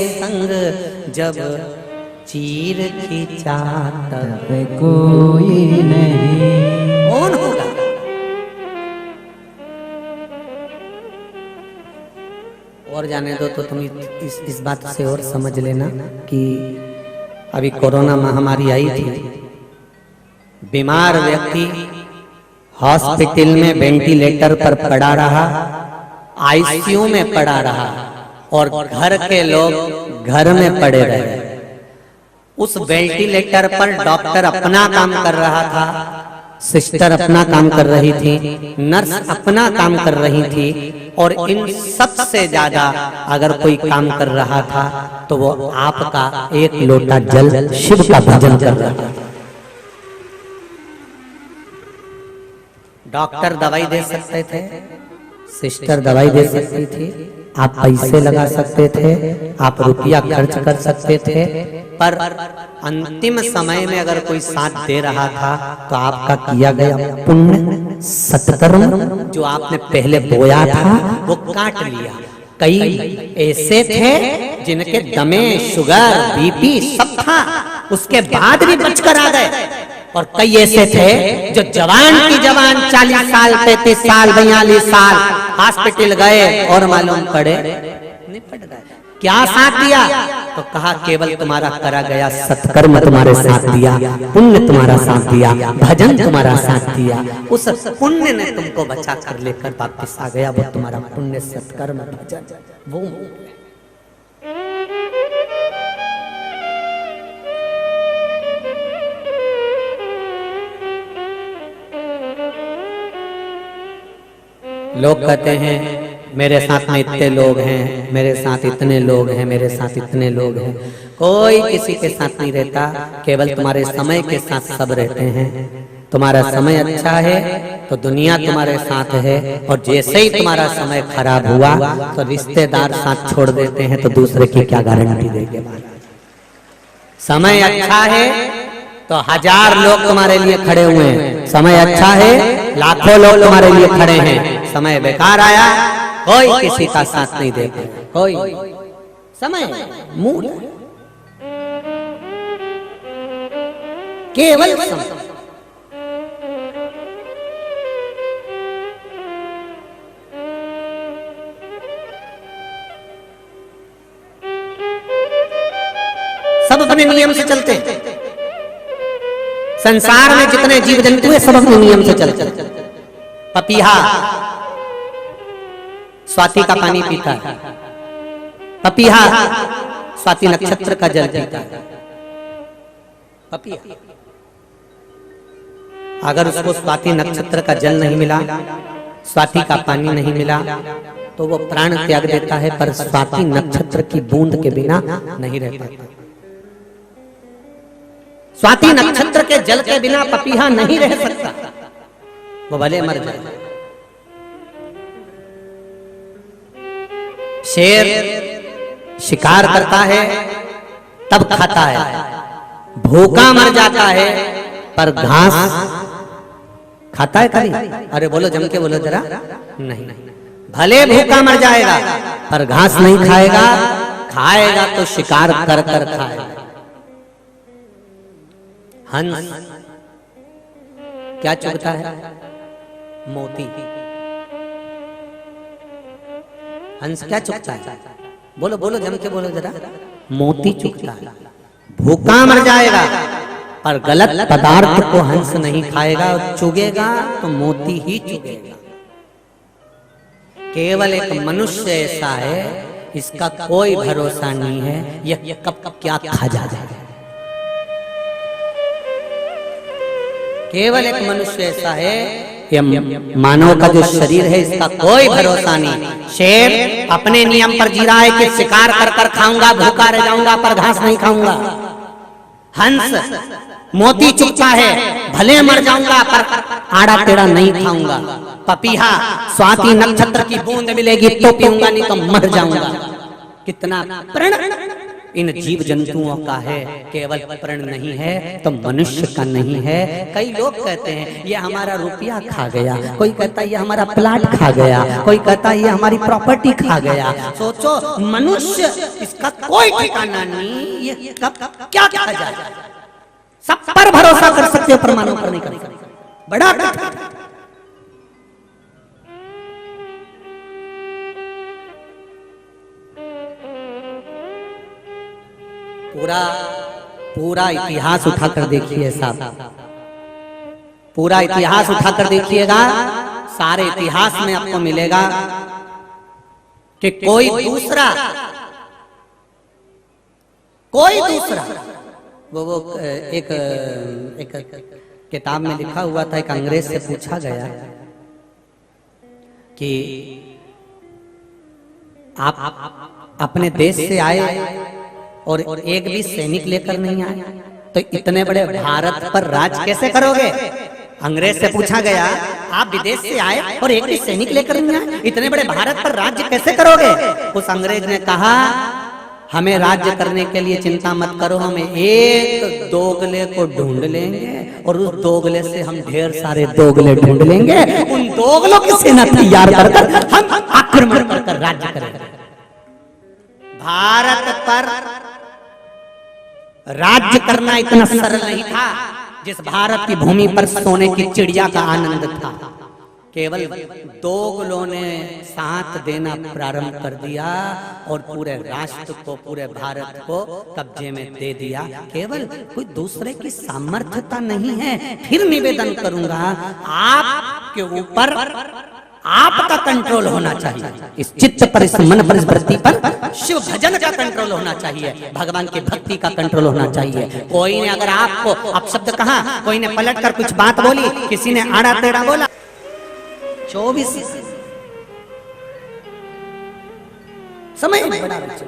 संग, जब चीर खींचा तब कोई नहीं। कौन होगा? और जाने दो तो तुम इस बात से और समझ लेना कि अभी कोरोना महामारी आई थी, बीमार व्यक्ति हॉस्पिटल में वेंटिलेटर पर पड़ा रहा, आईसीयू में पड़ा रहा, और घर के लोग घर में पड़े रहे। उस वेंटिलेटर पर डॉक्टर अपना काम कर रहा था, सिस्टर अपना काम कर रही थी, नर्स अपना काम कर रही थी, और इन सबसे ज्यादा अगर कोई काम कर रहा था तो वो आपका एक लोटा जल शिव का भजन कर रहा था। डॉक्टर दवाई दे सकते थे, सिस्टर दवाई दे सकती थी, आप पैसे लगा सकते थे, आप रुपया खर्च कर सकते थे, पर अंतिम समय में अगर कोई साथ दे रहा था तो आपका किया गया पुण्य सत्कर्म जो आपने पहले बोया था वो काट लिया। कई ऐसे थे जिनके दमे शुगर बीपी सब था, उसके बाद भी बचकर आ गए, और कई ऐसे थे जो जवान की जवान 40 साल 33 साल 42 साल हॉस्पिटल गए और मालूम पड़े निपट गए। क्या साथ दिया? तो कहा केवल तुम्हारा करा गया सत्कर्म तुम्हारे साथ दिया, पुण्य तुम्हारा साथ दिया, भजन तुम्हारा साथ दिया, उस पुण्य ने तुमको बचा कर लेकर वापस आ गया। वो तुम्हारा पुण्य सत्कर्म भजन वो लोग कहते हैं मेरे साथ में इतने लोग हैं, मेरे साथ इतने लोग हैं, मेरे साथ इतने लोग हैं। कोई किसी के साथ नहीं रहता, केवल तुम्हारे समय के साथ सब रहते हैं। तुम्हारा समय अच्छा है तो दुनिया तुम्हारे साथ है, और जैसे ही तुम्हारा समय खराब हुआ तो रिश्तेदार साथ छोड़ देते हैं, तो दूसरे की क्या गारंटी देंगे। समय अच्छा है तो 1000 लोग तुम्हारे लिए खड़े हुए हैं, समय अच्छा है लाखों लोग तुम्हारे लिए खड़े हैं। समय बेकार आया कोई किसी का साथ नहीं देता, कोई समय मूल केवल समय। सब अपने नियम से चलते हैं। संसार में जितने जीव जंतु हैं सब अपने नियम से चलते हैं। पपीहा स्वाति का पानी पीता है, पपीहा स्वाति नक्षत्र का जल पीता है। पपीहा अगर उसको स्वाति नक्षत्र का जल नहीं मिला, स्वाति का पानी नहीं मिला, तो वो प्राण त्याग देता है, पर स्वाति नक्षत्र की बूंद के बिना नहीं रह पाता। स्वाति नक्षत्र के जल के बिना पपीहा नहीं रह सकता, वो भले मर जाए। शेर शिकार करता है तब खाता है, भूखा मर जाता है पर घास खाता है कभी? अरे बोलो जम के बोलो जरा। नहीं, भले भूखा मर जाएगा पर घास नहीं खाएगा, खाएगा तो शिकार कर कर खाएगा। हंस क्या चुगता है? मोती। हंस क्या चुगता है? बोलो बोलो जम के बोलो जरा। मोती चुगता है। भूखा मर जाएगा पर गलत पदार्थ को हंस नहीं खाएगा, चुगेगा तो मोती ही चुगेगा। केवल एक मनुष्य ऐसा है, इसका कोई भरोसा नहीं है, यह कब क्या खा जाए। केवल एक मनुष्य ऐसा है, ये मानव का जो शरीर है इसका कोई भरोसा नहीं। शेर अपने नियम पर जी रहा है कि शिकार कर कर खाऊंगा, भूखा रह जाऊंगा पर घास नहीं खाऊंगा। हंस मोती चुगता है, भले मर जाऊंगा पर आड़ा टेढ़ा नहीं खाऊंगा। पपीहा स्वाति नक्षत्र की बूंद मिलेगी तो पीऊंगा, नहीं तो मर जाऊंगा। कितना प्रण इन जीव जंतुओं का है, केवल प्रण नहीं है तो मनुष्य का नहीं है। कई लोग कहते हैं ये हमारा रुपया खा गया, कोई कहता है ये हमारा प्लाट खा गया, कोई कहता है ये हमारी प्रॉपर्टी खा गया। सोचो मनुष्य इसका कोई ठिकाना नहीं, ये कब क्या खा जाए। सब पर भरोसा कर सकते हो, परमाणु पर नहीं कर सकते। बड़ा पूरा इतिहास उठाकर देखिए साहब, पूरा इतिहास उठाकर देखिएगा, सारे इतिहास में आपको मिलेगा कि कोई दूसरा वो एक किताब में लिखा हुआ था, एक अंग्रेज से पूछा गया कि आप अपने देश से आए और एक भी सैनिक लेकर नहीं आए, तो इतने बड़े भारत पर राज कैसे करोगे? अंग्रेज से पूछा गया आप विदेश से आए और एक भी सैनिक लेकर नहीं आए, इतने बड़े भारत पर राज्य कैसे करोगे? उस अंग्रेज ने कहा, हमें राज्य करने के लिए चिंता मत करो, हम एक दोगले को ढूंढ लेंगे और उस दोगले से हम ढेर सारे दोगले ढूंढ लेंगे, उन दोगलों की सेना तैयार कर हम आक्रमण कर राज्य करेंगे। भारत पर राज्य करना इतना सरल नहीं था। जिस भारत की भूमि पर सोने की चिड़िया का आनंद था, केवल दोगलों ने साथ देना प्रारंभ कर दिया और पूरे राष्ट्र को, पूरे भारत को कब्जे में दे दिया। केवल कोई दूसरे की सामर्थ्यता नहीं है। फिर निवेदन करूंगा, आपके ऊपर आपका कंट्रोल होना चाहिए, इस चित्त पर, इस मन पर, इस वृत्ति पर शिव भजन का कंट्रोल होना चाहिए, भगवान की भक्ति का कंट्रोल होना चाहिए। कोई ने अगर आपको अपशब्द कहा, कोई ने पलट कर कुछ बात बोली, किसी ने आड़ा टेढ़ा बोला, 24 समय बड़ा बच्चा।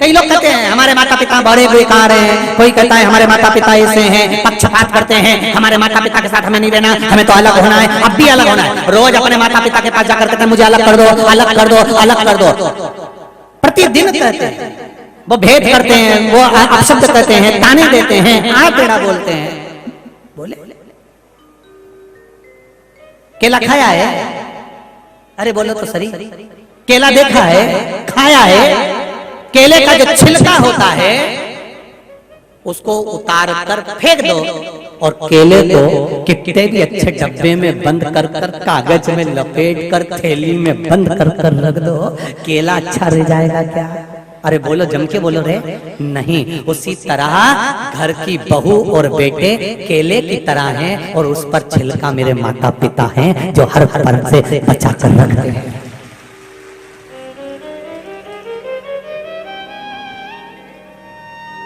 कई लोग कहते हैं हमारे माता पिता बड़े बेकार हैं, कोई कहता है हमारे माता पिता ऐसे हैं, पक्षपात करते हैं, हमारे माता पिता के साथ हमें नहीं रहना, हमें तो अलग होना है, अब भी अलग होना है। रोज अपने माता पिता के पास जाकर कहते हैं मुझे अलग कर दो, अलग कर दो, अलग कर दो। प्रतिदिन कहते हैं, वो भेद करते हैं, वो अपशब्द कहते हैं, ताने देते हैं, आड़ा टेढ़ा बोलते हैं। बोले केला खाया है? अरे बोलो तो सही, केला देखा है, खाया है? केले का जो छिलका होता है उसको उतार कर फेंक दो और केले को कितने भी अच्छे डब्बे में बंद कर कर, कागज में लपेट कर, थैली में बंद कर कर रख दो, केला अच्छा रह जाएगा क्या? अरे बोलो, जम के बोलो रे। नहीं, उसी तरह घर की बहू और बेटे केले की तरह हैं और उस पर छिलका मेरे माता पिता हैं जो हर पल से बचा कर रखते हैं।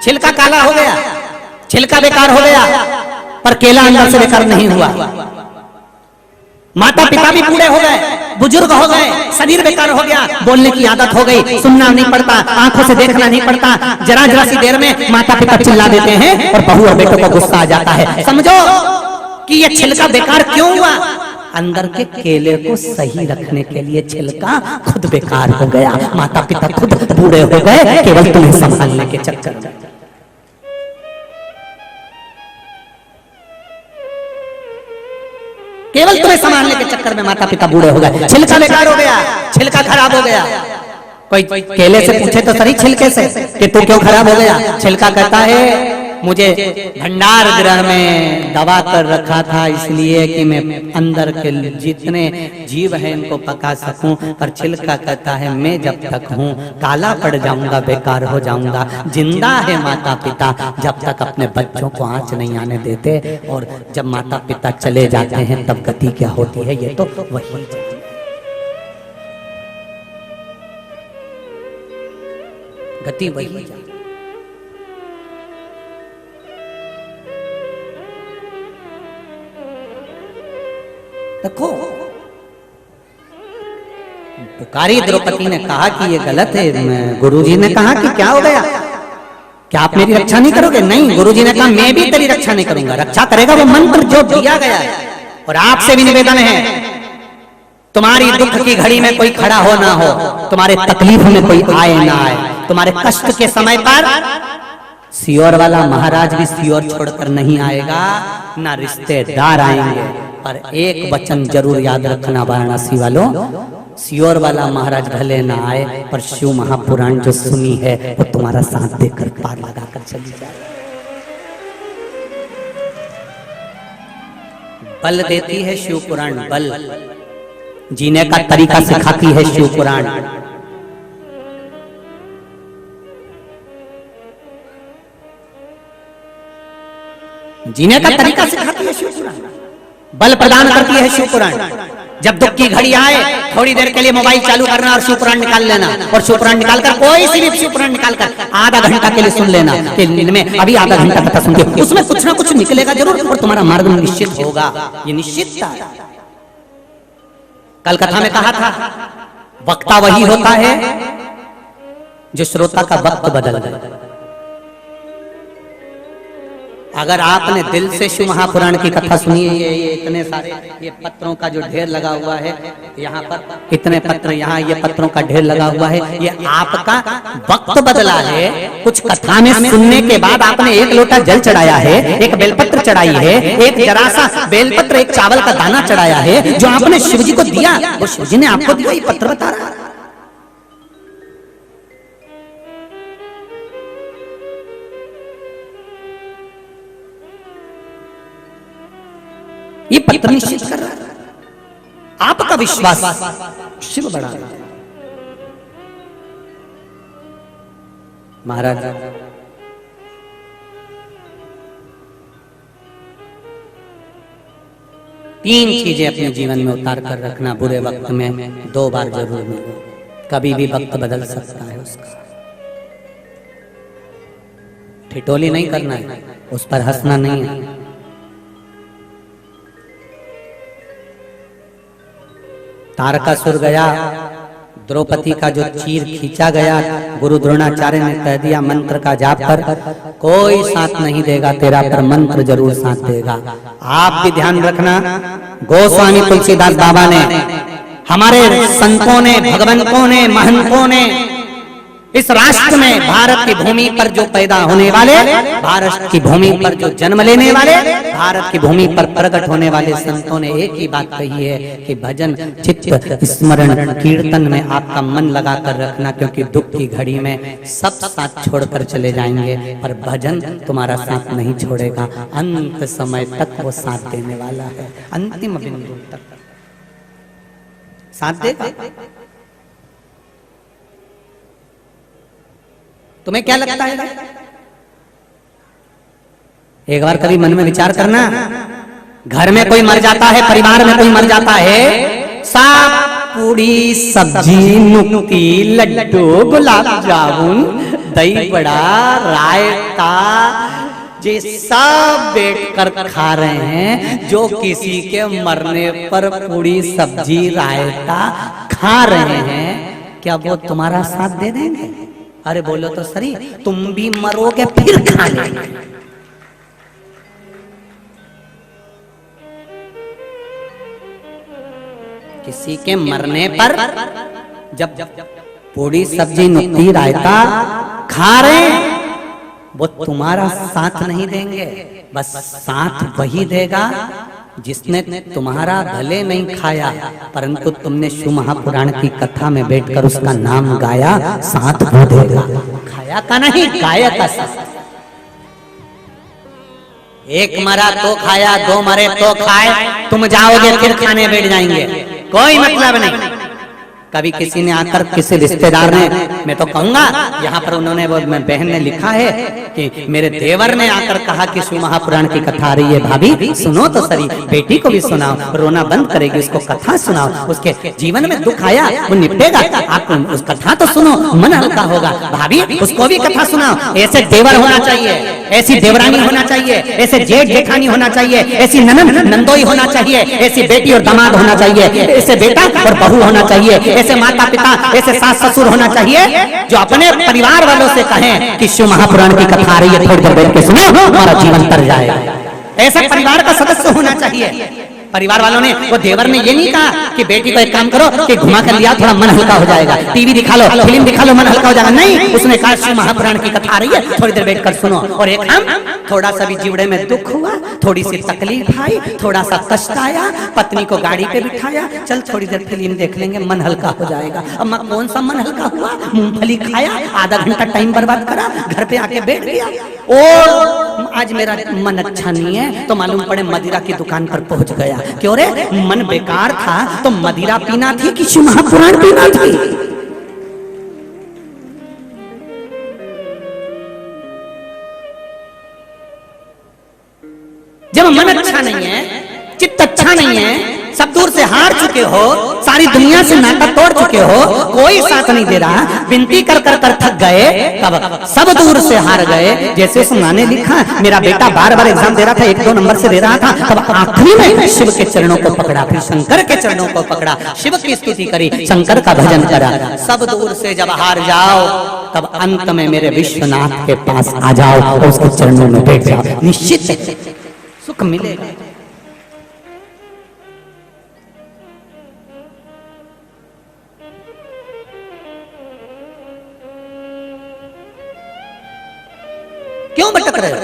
छिलका काला हो गया, छिलका बेकार हो गया, पर केला अंदर से बेकार नहीं हुआ। माता पिता भी बूढ़े हो गए, बुजुर्ग हो गए, शरीर बेकार हो गया, बोलने की आदत हो गई, सुनना नहीं पड़ता, आंखों से देखना नहीं पड़ता, जरा जरा सी देर में माता पिता चिल्ला देते हैं और बहू और बेटों को गुस्सा आ जाता है। समझो कि ये छिलका बेकार क्यों हुआ? अंदर के केले को सही रखने के लिए छिलका खुद बेकार हो गया, माता पिता खुद बूढ़े हो गए, केवल तुम्हें संभालने के चक्कर में। केवल तुम्हें संभालने के चक्कर में माता पिता बूढ़े हो गए, छिलका बेकार हो गया, छिलका खराब हो गया। कोई केले से पूछे तो सही छिलके से कि तू क्यों खराब हो गया? छिलका कहता है मुझे भंडार गृह में दबा कर रखा था इसलिए कि मैं अंदर के जितने जीव हैं इनको पका सकूं, पर छिलका कहता है मैं जब तक हूं काला पड़ जाऊंगा, बेकार हो जाऊंगा। जिंदा है माता पिता जब तक अपने बच्चों को आंच नहीं आने देते, और जब माता पिता चले जाते हैं तब गति क्या होती है, ये तो वही गति वही। देखो, पुकारी द्रौपदी ने कहा कि ये गलत है। गुरुजी ने कहा कि क्या हो गया, क्या आप मेरी रक्षा नहीं करोगे? नहीं, गुरुजी ने कहा मैं भी तेरी रक्षा नहीं करूंगा। रक्षा करेगा वो मंत्र जो दिया गया है। और आपसे भी निवेदन है, तुम्हारी दुख की घड़ी में कोई खड़ा हो ना हो, तुम्हारे तकलीफ में कोई आए ना आए, तुम्हारे कष्ट के समय पर सियोर वाला महाराज भी सियोर छोड़कर नहीं आएगा, ना रिश्तेदार आएंगे। पर एक वचन जरूर याद रखना वाराणसी वालों, सियोर वाला महाराज भले ना आए, पर शिव महापुराण जो सुनी है वो तुम्हारा साथ देकर पार लगाकर चली जाए। बल देती है शिव पुराण, बल जीने का तरीका सिखाती है शिव पुराण। जीने का तरीका सिखाती है शिव पुराण, बल प्रदान करती है शिव पुराण। जब दुख की घड़ी आए, थोड़ी देर के लिए मोबाइल चालू करना और शिव पुराण निकाल लेना, और शिव पुराण निकालकर कोई सी भी शिव पुराण निकालकर आधा घंटा के लिए सुन लेना कि में अभी आधा घंटा कथा सुनते, उसमें कुछ ना कुछ निकलेगा जरूर और तुम्हारा मार्ग निश्चित होगा। ये निश्चित था। कल कथा में कहा था वक्ता वही होता है जो श्रोता का वक्त बदल दे। अगर आपने दिल से शिव महापुराण की कथा सुनी है, ये इतने सारे ये पत्रों का जो ढेर लगा हुआ है, यहाँ पर इतने पत्र, यहाँ ये पत्रों का ढेर लगा हुआ है, ये आपका वक्त बदला है। कुछ कथा में सुनने के बाद आपने एक लोटा जल चढ़ाया है, एक बेलपत्र चढ़ाई है, एक जरा सा बेलपत्र, एक चावल का दाना चढ़ाया है, जो आपने शिव जी को दिया, वो शिव जी ने आपको दिया। ये पत्र बता रहा है। ये पत्र निश्चित कर रहा है आपका विश्वास शिव बढ़ा रहा है। महाराज तीन चीजें अपने जीवन में उतार कर रखना, बुरे वक्त में 2 बार जरूर मिलो। कभी भी वक्त बदल सकता है उसका। ठिठोली नहीं करना है, उस पर हंसना नहीं है। तारकासुर गया, द्रौपदी का जो चीर खींचा गया, गुरु द्रोणाचार्य ने कह दिया मंत्र का जाप कर, कोई साथ नहीं देगा तेरा, पर मंत्र जरूर साथ देगा। आप भी ध्यान रखना, गोस्वामी तुलसीदास बाबा ने, हमारे संतों ने, भगवंतों ने, महंतों ने इस राष्ट्र में, भारत की भूमि पर जो पैदा होने वाले, भारत की भूमि पर जो जन्म लेने वाले, भारत की भूमि पर प्रकट होने वाले संतों ने एक ही बात कही है कि भजन, चित्त, स्मरण, कीर्तन में आपका मन लगा कर रखना, क्योंकि दुख की घड़ी में सब साथ छोड़कर चले जाएंगे, पर भजन तुम्हारा साथ नहीं छोड़ेगा। अंत समय तक वो साथ देने वाला है, अंतिम बिंदु तक साथ देगा। तुम्हें क्या लगता है? एक बार कभी मन में विचार करना, घर में कोई मर जाता है, परिवार में कोई मर जाता है, साग पूड़ी सब्जी नुक्ती लड्डू गुलाब जामुन दही बड़ा रायता ये सब बैठकर खा रहे हैं। जो किसी के मरने पर पूड़ी सब्जी रायता खा रहे हैं, क्या वो तुम्हारा साथ दे देंगे? अरे बोलो तो सही, तुम भी मरोगे फिर खा लेंगे। किसी के मरने पर जब पूरी सब्जी नुक्ती रायता खा रहे, वो तुम्हारा साथ नहीं देंगे, बस साथ वही देगा जिसने तुम्हारा भले नहीं खाया, परंतु तुमने शिव महापुराण की कथा में बैठकर उसका नाम गाया, साथ वो देगा। खाया का नहीं, गाया का साथ। एक मरा तो खाया, 2 मरे तो खाए, तुम जाओगे फिर खाने बैठ जाएंगे, कोई मतलब नहीं। कभी किसी ने आकर, किसी रिश्तेदार ने, मैं तो कहूंगा यहाँ पर उन्होंने, वो बहन ने लिखा है कि मेरे देवर ने आकर कहा कि शिव महापुराण की कथा आ रही है, भाभी सुनो तो सही, बेटी को भी सुनाओ, रोना बंद करेगी, उसको कथा सुनाओ, उसके जीवन में दुख आया वो निपटेगा, आप उस कथा तो सुनो, मन हल्का होगा। भाभी उसको भी कथा सुनाओ। ऐसे देवर होना चाहिए, ऐसी देवरानी होना चाहिए, ऐसे जेठ जेठानी होना चाहिए, ऐसी ननद नंदोई होना चाहिए, ऐसी बेटी और दामाद होना चाहिए, ऐसे बेटा और बहू होना चाहिए, ऐसे माता पिता, ऐसे सास ससुर होना चाहिए, जो अपने परिवार वालों से कहें कि शिव महापुराण की कथा आ रही है, थोड़ी देर बैठ के सुनो, हमारा जीवन तर जाएगा। ऐसा परिवार का सदस्य होना चाहिए। परिवार वालों ने, वो देवर ने ये नहीं कहा कि बेटी को एक काम करो कि घुमा कर लिया, थोड़ा मन हल्का हो जाएगा, टीवी दिखा लो, फिल्म दिखा लो, मन हल्का हो जाएगा। नहीं, उसने कहा शिव महापुराण की कथा आ रही है, थोड़ी देर बैठकर सुनो। और एक हम, थोड़ा सा भी जीवड़े में दुख हुआ, थोड़ी सी तकलीफ आई, थोड़ा सा कष्ट आया, पत्नी को गाड़ी पे बिठाया, चल थोड़ी देर फिल्म देख लेंगे, मन हल्का हो जाएगा। अम्मा कौन सा मन हल्का हुआ? मूंगफली खाया, आधा घंटा टाइम बर्बाद करा, घर पे आके बैठ गया, और आज मेरा मन अच्छा नहीं है, तो मालूम पड़े मदिरा की दुकान पर पहुंच गया। क्यों रे, मन बेकार था तो मदिरा पीना थी कि शिव महापुराण पीना थी? जब मन अच्छा नहीं है, चित्त अच्छा नहीं है, सब दूर से हार चुके हो, सारी सारी दुनिया से नाता तोड़ चुके हो, कोई साथ नहीं दे रहा, विनती कर कर कर थक गए, तब सब दूर से हार गए। जैसे उस माँ ने लिखा, मेरा बेटा बार बार एग्जाम दे रहा था, 1-2 नंबर से दे रहा था, तब आखिरी में शिव के चरणों को पकड़ा, फिर शंकर के चरणों को पकड़ा, शिव की स्तुति करी, शंकर का भजन करा। सब दूर से जब हार जाओ, तब अंत में मेरे विश्वनाथ के पास आ जाओ और उसके चरणों में बैठ जाओ, निश्चित सुख मिलेगा। क्यों भटक रहे हो?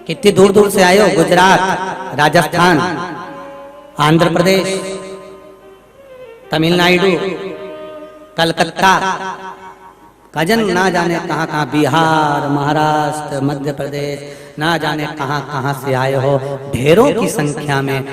कितनी दूर दूर से आए हो, गुजरात, राजस्थान, आंध्र प्रदेश, तमिलनाडु, कलकत्ता, कजन ना जाने कहां कहां, बिहार, महाराष्ट्र, मध्य प्रदेश, ना जाने कहां कहां से आए हो। ढेरों की संख्या में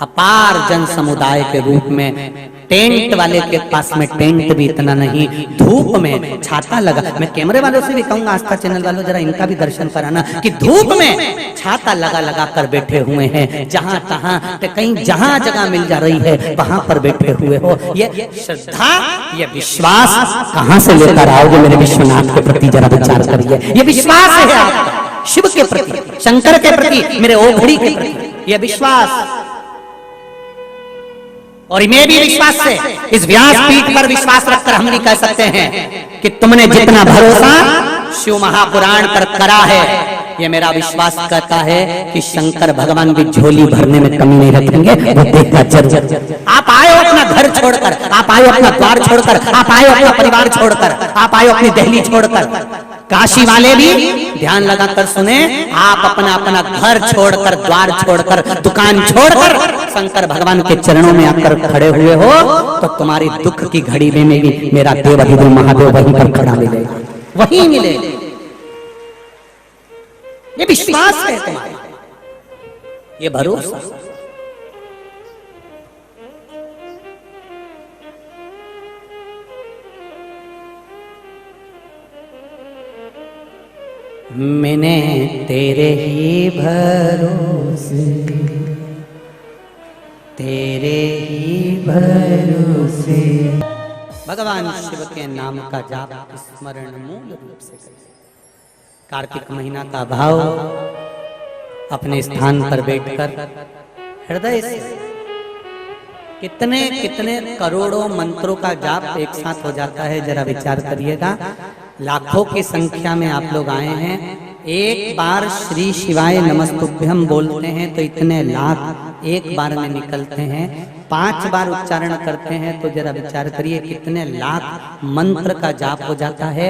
अपार जन समुदाय के रूप में, टेंट वाले के पास में टेंट भी इतना नहीं, धूप में छाता लगा। मैं कैमरे वालों से भी कहूंगा, आस्था चैनल वालों जरा इनका भी दर्शन कराना, कि धूप में छाता लगा लगा कर बैठे हुए हैं, जहां तहां कहीं जहां जगह मिल जा रही है वहां पर बैठे हुए हो। ये श्रद्धा, ये विश्वास कहां से लेकर आओगे मेरे विश्वनाथ के प्रति, जरा विचार करिए। ये विश्वास है आपका शिव के प्रति, शंकर के प्रति, मेरे ओघड़ी के प्रति, ये विश्वास। और मैं भी विश्वास से, इस व्यास पीठ पर विश्वास रखकर हम भी कह सकते हैं कि तुमने जितना भरोसा शिव महापुराण पर करा है, ये मेरा विश्वास कहता है कि शंकर भगवान भी झोली भरने में कमी नहीं रखेंगे, वो देखा जरूर। आप आए हो अपना घर छोड़कर, आप आए हो अपना द्वार छोड़कर, आप आए हो अपना परिवार छोड़कर, आप आए हो अपनी दहली छोड़कर। काशी वाले भी ध्यान लगाकर सुने, आप अपना अपना घर छोड़कर, द्वार छोड़कर, दुकान छोड़कर शंकर भगवान के चरणों में आकर खड़े हुए हो, तो तुम्हारी दुख की घड़ी में भी मेरा देव अधिदेव महादेव वहीं पर खड़ा मिलेगा, वहीं मिलेगा। ये विश्वास है तुम्हारा, ये भरोसा। मैंने तेरे ही भरोसे, तेरे ही भरोसे। भगवान शिव के नाम का जाप स्मरण मूल रूप से करें। कार्तिक महीना का भाव अपने स्थान पर बैठकर हृदय से कितने कितने करोड़ों मंत्रों का जाप एक साथ हो जाता है, जरा विचार करिएगा। लाखों की संख्या में आप लोग आए हैं, एक बार श्री शिवाय नमस्तुभ्यम बोलते हैं तो इतने लाख एक बार में निकलते हैं। 5 बार उच्चारण करते हैं तो जरा विचार करिए कितने लाख मंत्र का जाप हो जाता है।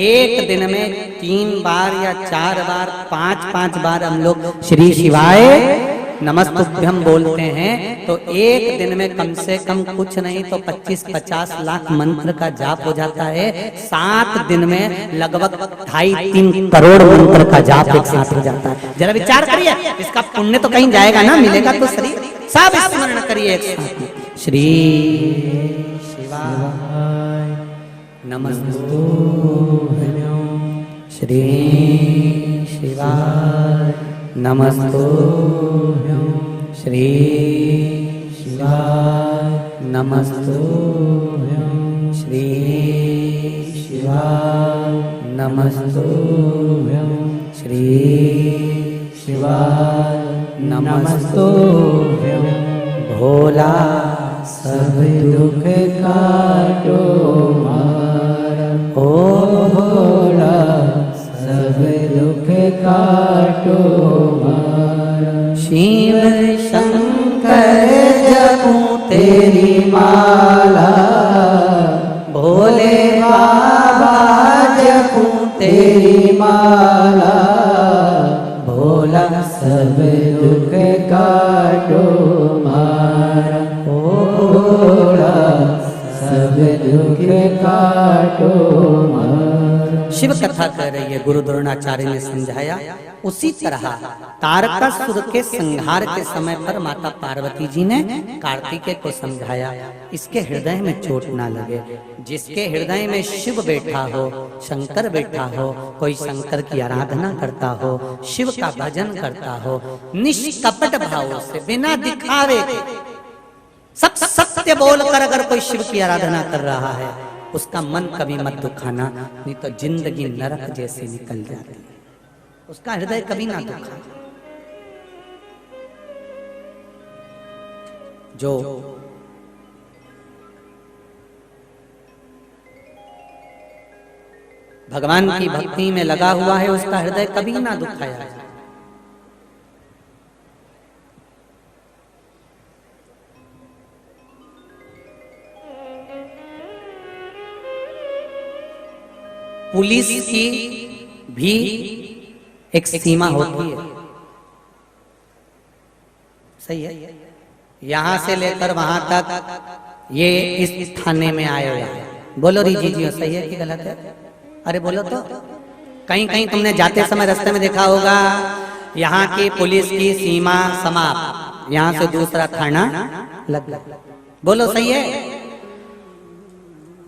एक दिन में 3 बार या 4 बार, 5-5 बार हम लोग श्री शिवाय नमस्तुभ्यम बोलते हैं, तो एक दिन में कम से कम कुछ नहीं तो 25-50 लाख मंत्र का जाप हो जाता है। 7 दिन में लगभग 2.5-3 करोड़ मंत्र का जाप एक साथ हो जाता है। जरा विचार करिए, इसका पुण्य तो कहीं जाएगा ना, मिलेगा तो सही। सब स्मरण करिए एक साथ, श्री शिवाय नमस्तुभ्यं, श्री शिवाय नमस्तुभ्यं, श्री शिवाय नमस्तुभ्यं, श्री शिवाय नमस्तुभ्यं, श्री शिवाय नमस्तुभ्यं। भोला सब दुख काटो मारा, ओ भोला सब दुख काटो मारा। शिव शंकर जपूं तेरी माला, भोले बाबा जपूं तेरी माला। भोला सब दुख काटो मारा, भोला सब दुख काटो मारा। शिव कथा कह रही है, गुरु द्रोणाचार्य ने समझाया। उसी तरह तारकासुर के संहार के समय पर माता पार्वती जी ने कार्तिकेय को समझाया, इसके हृदय में चोट ना लगे। जिसके हृदय में शिव बैठा हो, शंकर बैठा हो, कोई शंकर की आराधना करता हो, शिव का भजन करता हो, निष्कपट भाव से, बिना दिखावे के, सत्य बोलकर अगर कोई शिव की आराधना कर रहा है, उसका मन कभी मत दुखाना, नहीं तो जिंदगी नरक जैसे निकल जाती है। उसका हृदय कभी ना दुखा। जो भगवान की भक्ति में लगा हुआ है, उसका हृदय कभी ना दुखाया है। पुलिस की भी एक सीमा होती है, सही है। यहां से लेकर वहां तक ये इस थाने में आए हुए हैं। बोलो रीजी जी, सही है कि गलत है? अरे बोलो तो। कहीं कहीं तुमने जाते समय रास्ते में देखा होगा, यहाँ की पुलिस की सीमा समाप्त, यहाँ से दूसरा थाना लग गया। बोलो सही है।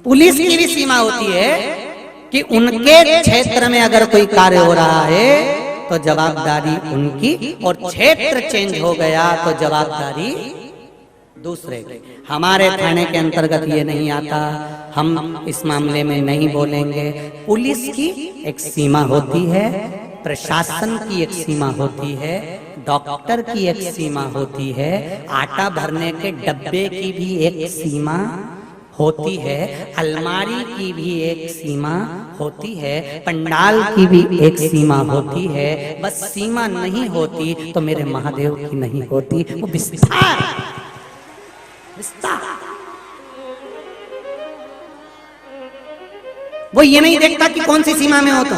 पुलिस की भी सीमा होती है कि उनके क्षेत्र में अगर कोई कार्य हो रहा है तो जवाबदारी उनकी, और क्षेत्र चेंज हो गया तो जवाबदारी दूसरे की। हमारे थाने के अंतर्गत ये नहीं आता, हम इस मामले में नहीं बोलेंगे। पुलिस की एक सीमा होती है, प्रशासन की एक सीमा होती है, डॉक्टर की एक सीमा होती है, आटा भरने के डब्बे की भी एक सीमा होती है, अलमारी की भी एक सीमा होती है, पंडाल की भी एक सीमा होती है। बस सीमा नहीं होती तो मेरे महादेव की नहीं होती, वो विस्तार विस्तार। वो ये नहीं देखता कि कौन सी सीमा में हो। तो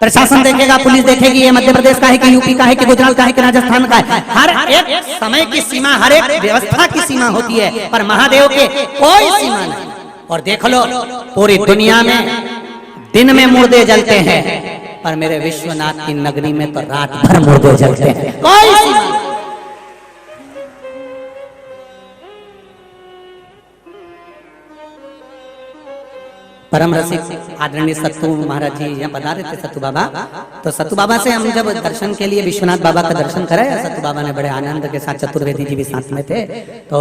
प्रशासन देखेगा, पुलिस देखेगी, ये मध्य प्रदेश का है कि यूपी का है कि गुजरात का है कि राजस्थान का है। हर एक समय की सीमा, हर एक व्यवस्था की सीमा होती है, पर महादेव के कोई सीमा नहीं। और देख लो, पूरी दुनिया में दिन में मुर्दे जलते हैं, पर मेरे विश्वनाथ की नगरी में तो रात भर मुर्दे जलते हैं। कोई सीमा नहीं। परम रसिक आदरणीय सत्तू महाराज जी यहाँ पधारे थे, सत्तू बाबा। तो सत्तू बाबा से हम जब दर्शन के लिए विश्वनाथ बाबा का दर्शन कराया, सत्तू बाबा ने बड़े आनंद के साथ, चतुर्वेदी जी भी साथ में थे, तो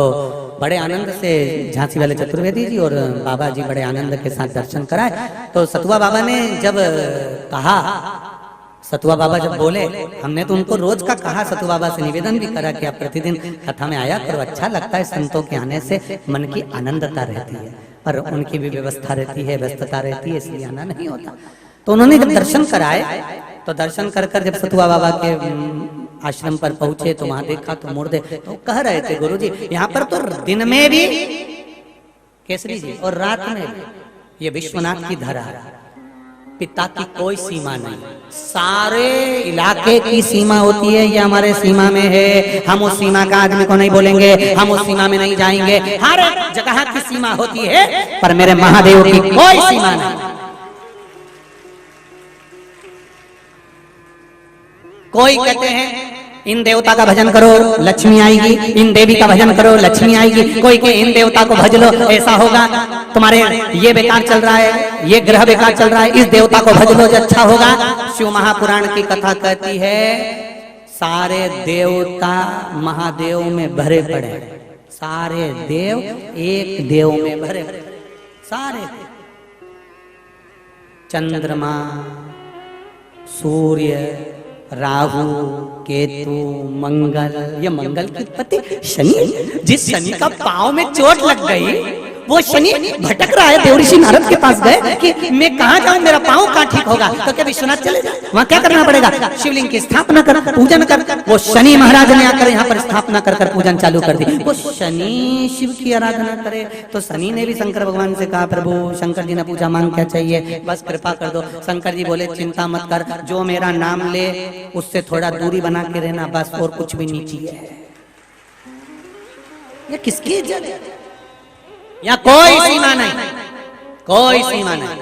बड़े आनंद से झांसी वाले चतुर्वेदी जी और बाबा जी बड़े आनंद के साथ दर्शन कराए। तो सतुआ बाबा ने जब कहा, सतुआ बाबा जब बोले, हमने तो उनको रोज का कहा, सतु बाबा से निवेदन भी करा कि आप प्रतिदिन कथा में आया करो, अच्छा लगता है, संतों के आने से मन की आनंदता रहती है, पर उनकी भी व्यवस्था रहती है, व्यस्तता रहती है, इसलिए आना नहीं होता। तो उन्होंने जब दर्शन कराए, तो दर्शन कर कर जब सतुआ बाबा के आश्रम पर पहुंचे तो वहां देखा तो मुर्दे, तो कह रहे थे गुरुजी यहाँ पर तो दिन में भी केसरी जी और रात में भी ये विश्वनाथ की धरा है, पिता की कोई सीमा नहीं, सारे इलाके की सीमा होती है, ये हमारे सीमा में है, हम उस सीमा का आदमी को नहीं बोलेंगे, हम उस सीमा में नहीं जाएंगे। हर जगह की सीमा होती है, पर मेरे महादेव की कोई सीमा नहीं। कोई कहते हैं इन देवता का भजन करो लक्ष्मी आएगी, इन देवी का भजन करो लक्ष्मी आएगी, कोई के इन देवता को भज लो ऐसा होगा, तुम्हारे ये बेकार चल रहा है, ये ग्रह बेकार चल रहा है, इस देवता को भज लो जो अच्छा होगा। शिव महापुराण की कथा कहती है सारे देवता महादेव में भरे पड़े, सारे देव एक देव में भरे, सारे चंद्रमा, सूर्य, राहु, केतु, मंगल, ये मंगल की उत्पत्ति शनि, जिस शनि का पांव में चोट लग गई, वो शनि भटक रहा है, देवऋषि नारद के पास गए कि मैं कहाँ जाऊं, मेरा पांव कहाँ ठीक होगा, तो क्या विश्वनाथ चले जाए, वहां क्या करना पड़ेगा, शिवलिंग की स्थापना कर, पूजन कर। वो शनि महाराज ने आकर यहाँ पर स्थापना कर कर पूजन चालू कर दी। वो शनि शिव की आराधना करे, तो शनि ने भी शंकर भगवान से कहा, प्रभु शंकर जी ने पूछा मांग क्या चाहिए, बस कृपा कर दो। शंकर जी बोले चिंता मत कर, जो मेरा नाम ले उससे थोड़ा दूरी बना के रहना, बस और कुछ भी नहीं चाहिए। ये किसकी इज्जत है? या कोई सीमा नहीं, कोई सीमा नहीं।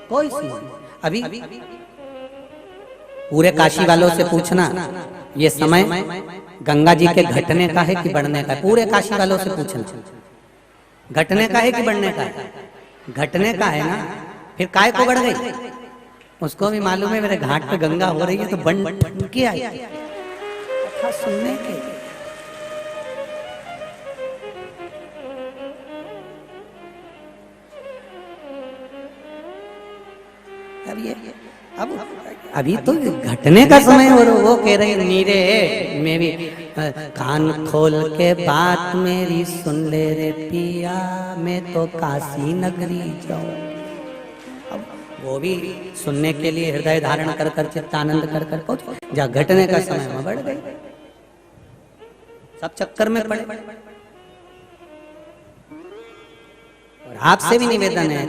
कोई सीमा नहीं। अभी पूरे काशी वालों से पूछना, ये समय गंगा जी के घटने का है कि बढ़ने का है, पूरे काशी वालों से पूछना, घटने का है कि बढ़ने का है। घटने का है ना, फिर काय को गड़ गई? उसको भी मालूम है मेरे घाट पे गंगा हो रही है तो बन के आई कथा सुनने के। अब अभी तो घटने का समय हो रहा, वो कह रही नीरे मैं भी कान खोल के बात मेरी सुन ले रे पिया, मैं तो काशी नगरी जाऊं। अब वो भी सुनने के लिए हृदय धारण कर कर चित्तानंद कर कर पहुंच, जहाँ घटने का समय में बढ़ गई, सब चक्कर में पड़े। और आपसे भी निवेदन है,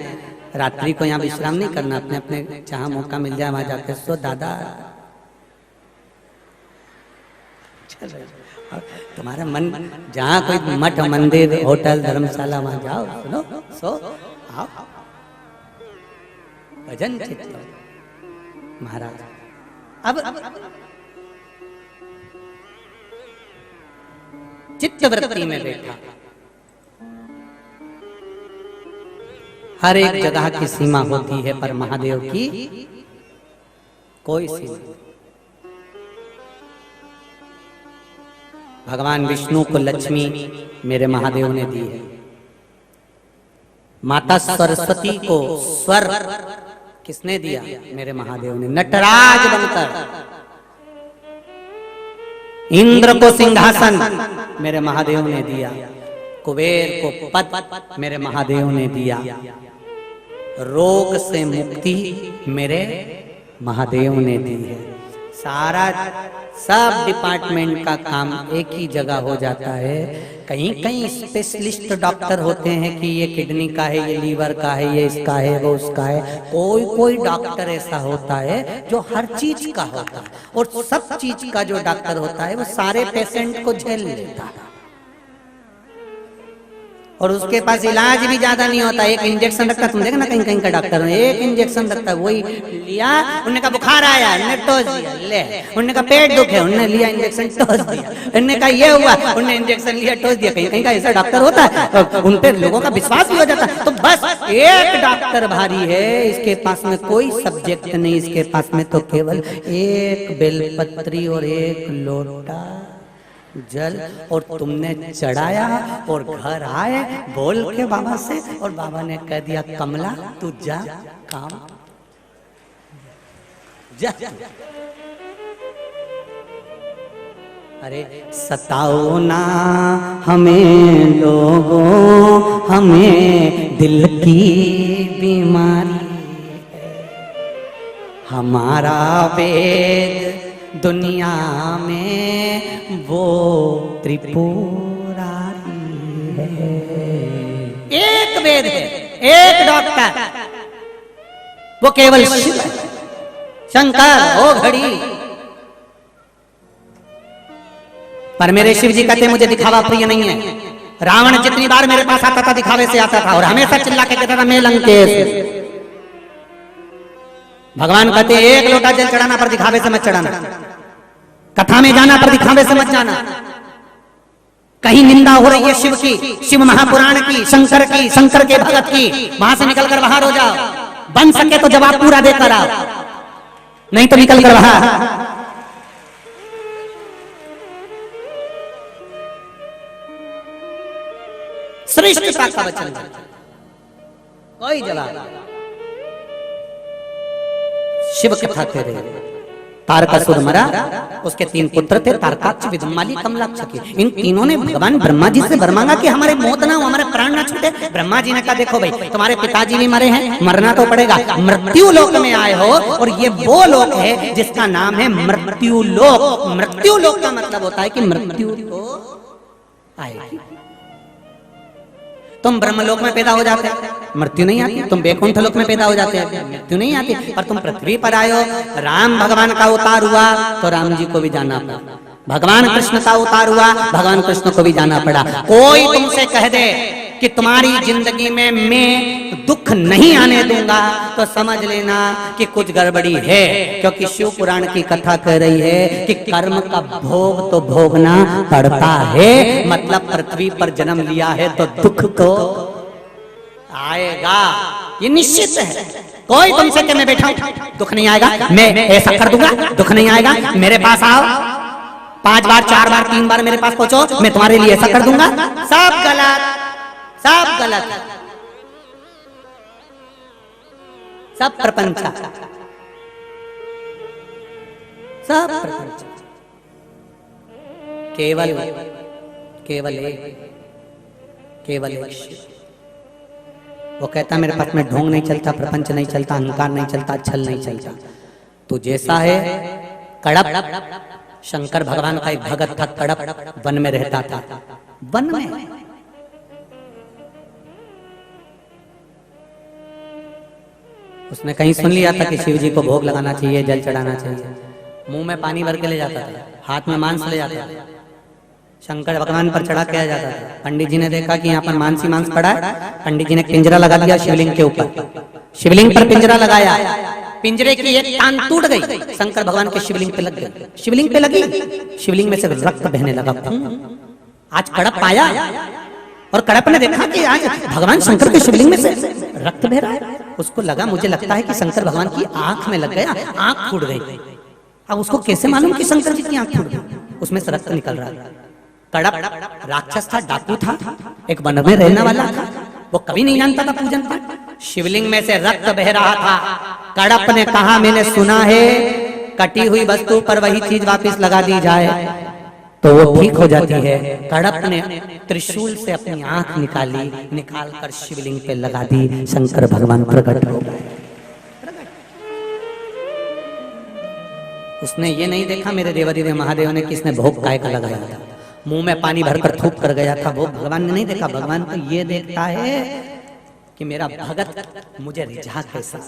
रात्रि को यहाँ विश्राम नहीं करना, अपने अपने जहां मौका मिल जाए वहां जाके सो दादा। तुम्हारा मन जहां कोई मठ मंदिर होटल धर्मशाला वहां जाओ, सुनो सो आओ, भजन चित्त महाराज। अब चित्त वृत्ति में बैठा, हर एक जगह की सीमा होती है, पर महादेव की कोई सीमा नहीं। भगवान विष्णु को लक्ष्मी मेरे महादेव ने दी है, माता सरस्वती को स्वर किसने दिया? मेरे महादेव ने। नटराज बनकर इंद्र को सिंहासन मेरे महादेव ने दिया, कुबेर को पद मेरे महादेव ने दिया, रोग से मुक्ति मेरे महादेव ने दी है। सारा सब डिपार्टमेंट का काम एक ही जगह हो जाता है। कहीं कहीं स्पेशलिस्ट डॉक्टर होते हैं कि ये किडनी का है, ये लीवर का है, ये इसका है, वो उसका है। कोई कोई डॉक्टर ऐसा होता है जो हर चीज का होता है, और सब चीज का जो डॉक्टर होता है वो सारे पेशेंट को झेल लेता है, और उसके पास इलाज भी ज्यादा नहीं होता। एक इंजेक्शन रखता, तुम देखना कहीं कहीं का डॉक्टर ने एक इंजेक्शन रखता, वही लिया, उन्होंने कहा बुखार आया, उन्होंने डोज दिया, ले, उन्होंने कहा पेट दुखे, उन्होंने लिया इंजेक्शन डोज दिया, उन्होंने कहा ये हुआ, उन्होंने इंजेक्शन लिया डोज दिया। कहीं कहीं का ऐसा डॉक्टर होता है, उन पे लोगों का विश्वास भी हो जाता है। तो बस एक डॉक्टर भारी है, इसके पास में कोई सब्जेक्ट नहीं, इसके पास में तो केवल एक बेलपत्री और एक लोटा जल, और तुमने चढ़ाया और घर आए बोल के बाबा से, और बाबा ने कह दिया कमला तू जा काम जा। अरे सताओ ना हमें लोगों, हमें दिल की बीमारी है, हमारा वेद दुनिया में वो त्रिपुरारी है। एक वेद है, एक डॉक्टर, वो केवल शिव शंकर ओ घड़ी। पर मेरे शिव जी कहते मुझे दिखावा प्रिय नहीं है। रावण जितनी बार मेरे पास आता था दिखावे से आता था, और हमेशा चिल्ला के कहता था मैं लंकेश। भगवान कहते एक लोटा जल चढ़ाना पर दिखावे से मत चढ़ाना, कथा में जाना पर दिखावे से मत जाना। कहीं निंदा हो रही है शिव की, शिव महापुराण की, शंकर की, शंकर के भगत की, वहां से निकलकर बाहर हो जाओ। बन सके तो जवाब पूरा देकर आओ, नहीं तो निकलकर बाहर। श्रेष्ठता का वचन, कोई जवाब। शिव कथा कह रहे, तारकासुर मरा, उसके 3 पुत्र थे, तारकाक्ष, विदुम्माली, कमलाक्ष की। इन तीनों ने भगवान ब्रह्मा जी से वर मांगा कि हमारे मौत ना हो, हमारे प्राण ना छूटे। ब्रह्मा जी ने कहा देखो भाई तुम्हारे पिताजी भी मरे हैं, मरना तो पड़ेगा, मृत्यु लोक में आए हो, और ये वो लोक है जिसका नाम है मृत्यु लोक। मृत्यु लोक का मतलब होता है कि मृत्यु तो आएगी। तुम ब्रह्मलोक में पैदा हो जाते मृत्यु नहीं आती, तुम वैकुंठ लोक में पैदा हो जाते हैं मृत्यु नहीं आती, पर तुम पृथ्वी पर आए हो। राम भगवान का अवतार हुआ तो राम जी को भी जाना पड़ा, भगवान कृष्ण का अवतार हुआ, भगवान कृष्ण को भी जाना पड़ा। कोई तुमसे कह दे कि तुम्हारी जिंदगी में मैं दुख नहीं आने दूंगा तो समझ लेना कि कुछ गड़बड़ी है, क्योंकि शिव पुराण की कथा कह रही है कि कर्म का भोग तो भोगना पड़ता है। मतलब पृथ्वी पर जन्म लिया है तो दुख को आएगा, ये निश्चित है। कोई तुमसे कि मैं बैठा हूं दुख नहीं आएगा, मैं ऐसा कर दूंगा दुख नहीं आएगा, मेरे पास आओ 5 बार 4 बार 3 बार मेरे पास पहुंचो, मैं तुम्हारे लिए ऐसा कर दूंगा। सब गलत, सब गलत, सब प्रपंच, सब प्रपंच। केवल केवल एक शिव। वो कहता मेरे पास में ढोंग नहीं चलता, प्रपंच नहीं चलता, अहंकार नहीं चलता, छल नहीं चलता। तो जैसा है कड़प, शंकर भगवान का एक भगत था, कड़प वन में रहता था, वन में उसने कहीं सुन लिया था कि शिव जी को भोग लगाना चाहिए, जल चढ़ाना चाहिए। मुंह में पानी भर के ले जाता था, हाथ में मांस ले जाता था, शंकर भगवान पर चढ़ा किया जाता था। पंडित जी ने देखा कि यहाँ पर मांस ही मांस पड़ा है, पंडित जी ने पिंजरा लगा दिया शिवलिंग के ऊपर, शिवलिंग पर पिंजरा लगाया, पिंजरे की एक टांग टूट गई, शंकर भगवान के शिवलिंग पे लग गई, शिवलिंग पे लगी, शिवलिंग में से रक्त बहने लगा। आज कड़प पाया और कड़प ने देखा कि आज भगवान शंकर के शिवलिंग में से रक्त बह रहा है। उसको लगा, मुझे लगता है कि शंकर भगवान की आंख में लग गया, आंख फूट गई। अब उसको कैसे मालूम कि शंकर जी की आंख फूट गई, उसमें से रक्त निकल रहा है। कड़प राक्षस था, डाकू था, एक वन में रहने वाला था, वो कभी नहीं जानता था पूजन पाठ। शिवलिंग में से रक्त बह रहा था। कड़प ने कहा मैंने सुना है कटी हुई वस्तु पर वही चीज वापस लगा दी जाए तो वो ठीक हो जाती है। कड़प ने त्रिशूल से अपनी आंख निकाली, निकालकर शिवलिंग पे लगा दी, शंकर भगवान प्रकट हो गए। उसने ये नहीं देखा मेरे देवादिदेव महादेव ने किसने भोग काय का लगाया था, मुंह में पानी भरकर थूक कर गया था, वो भगवान ने नहीं देखा। भगवान तो ये देखता है कि मेरा भगत मुझे रिझा कैसा,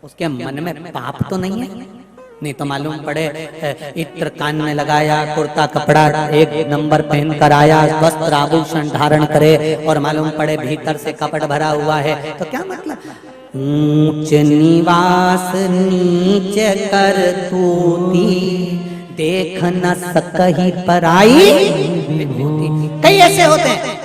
उसके मन में पाप तो नहीं है। नहीं तो मालूम पड़े इत्र कान में लगाया, कुर्ता कपड़ा 1 नंबर पहन कर आया, वस्त्र आभूषण धारण करे और मालूम पड़े भीतर से कपट भरा हुआ है, तो क्या मतलब। ऊंच निवास नीच कर तूती, देख न सकही पराई विभूति। कई ऐसे होते हैं,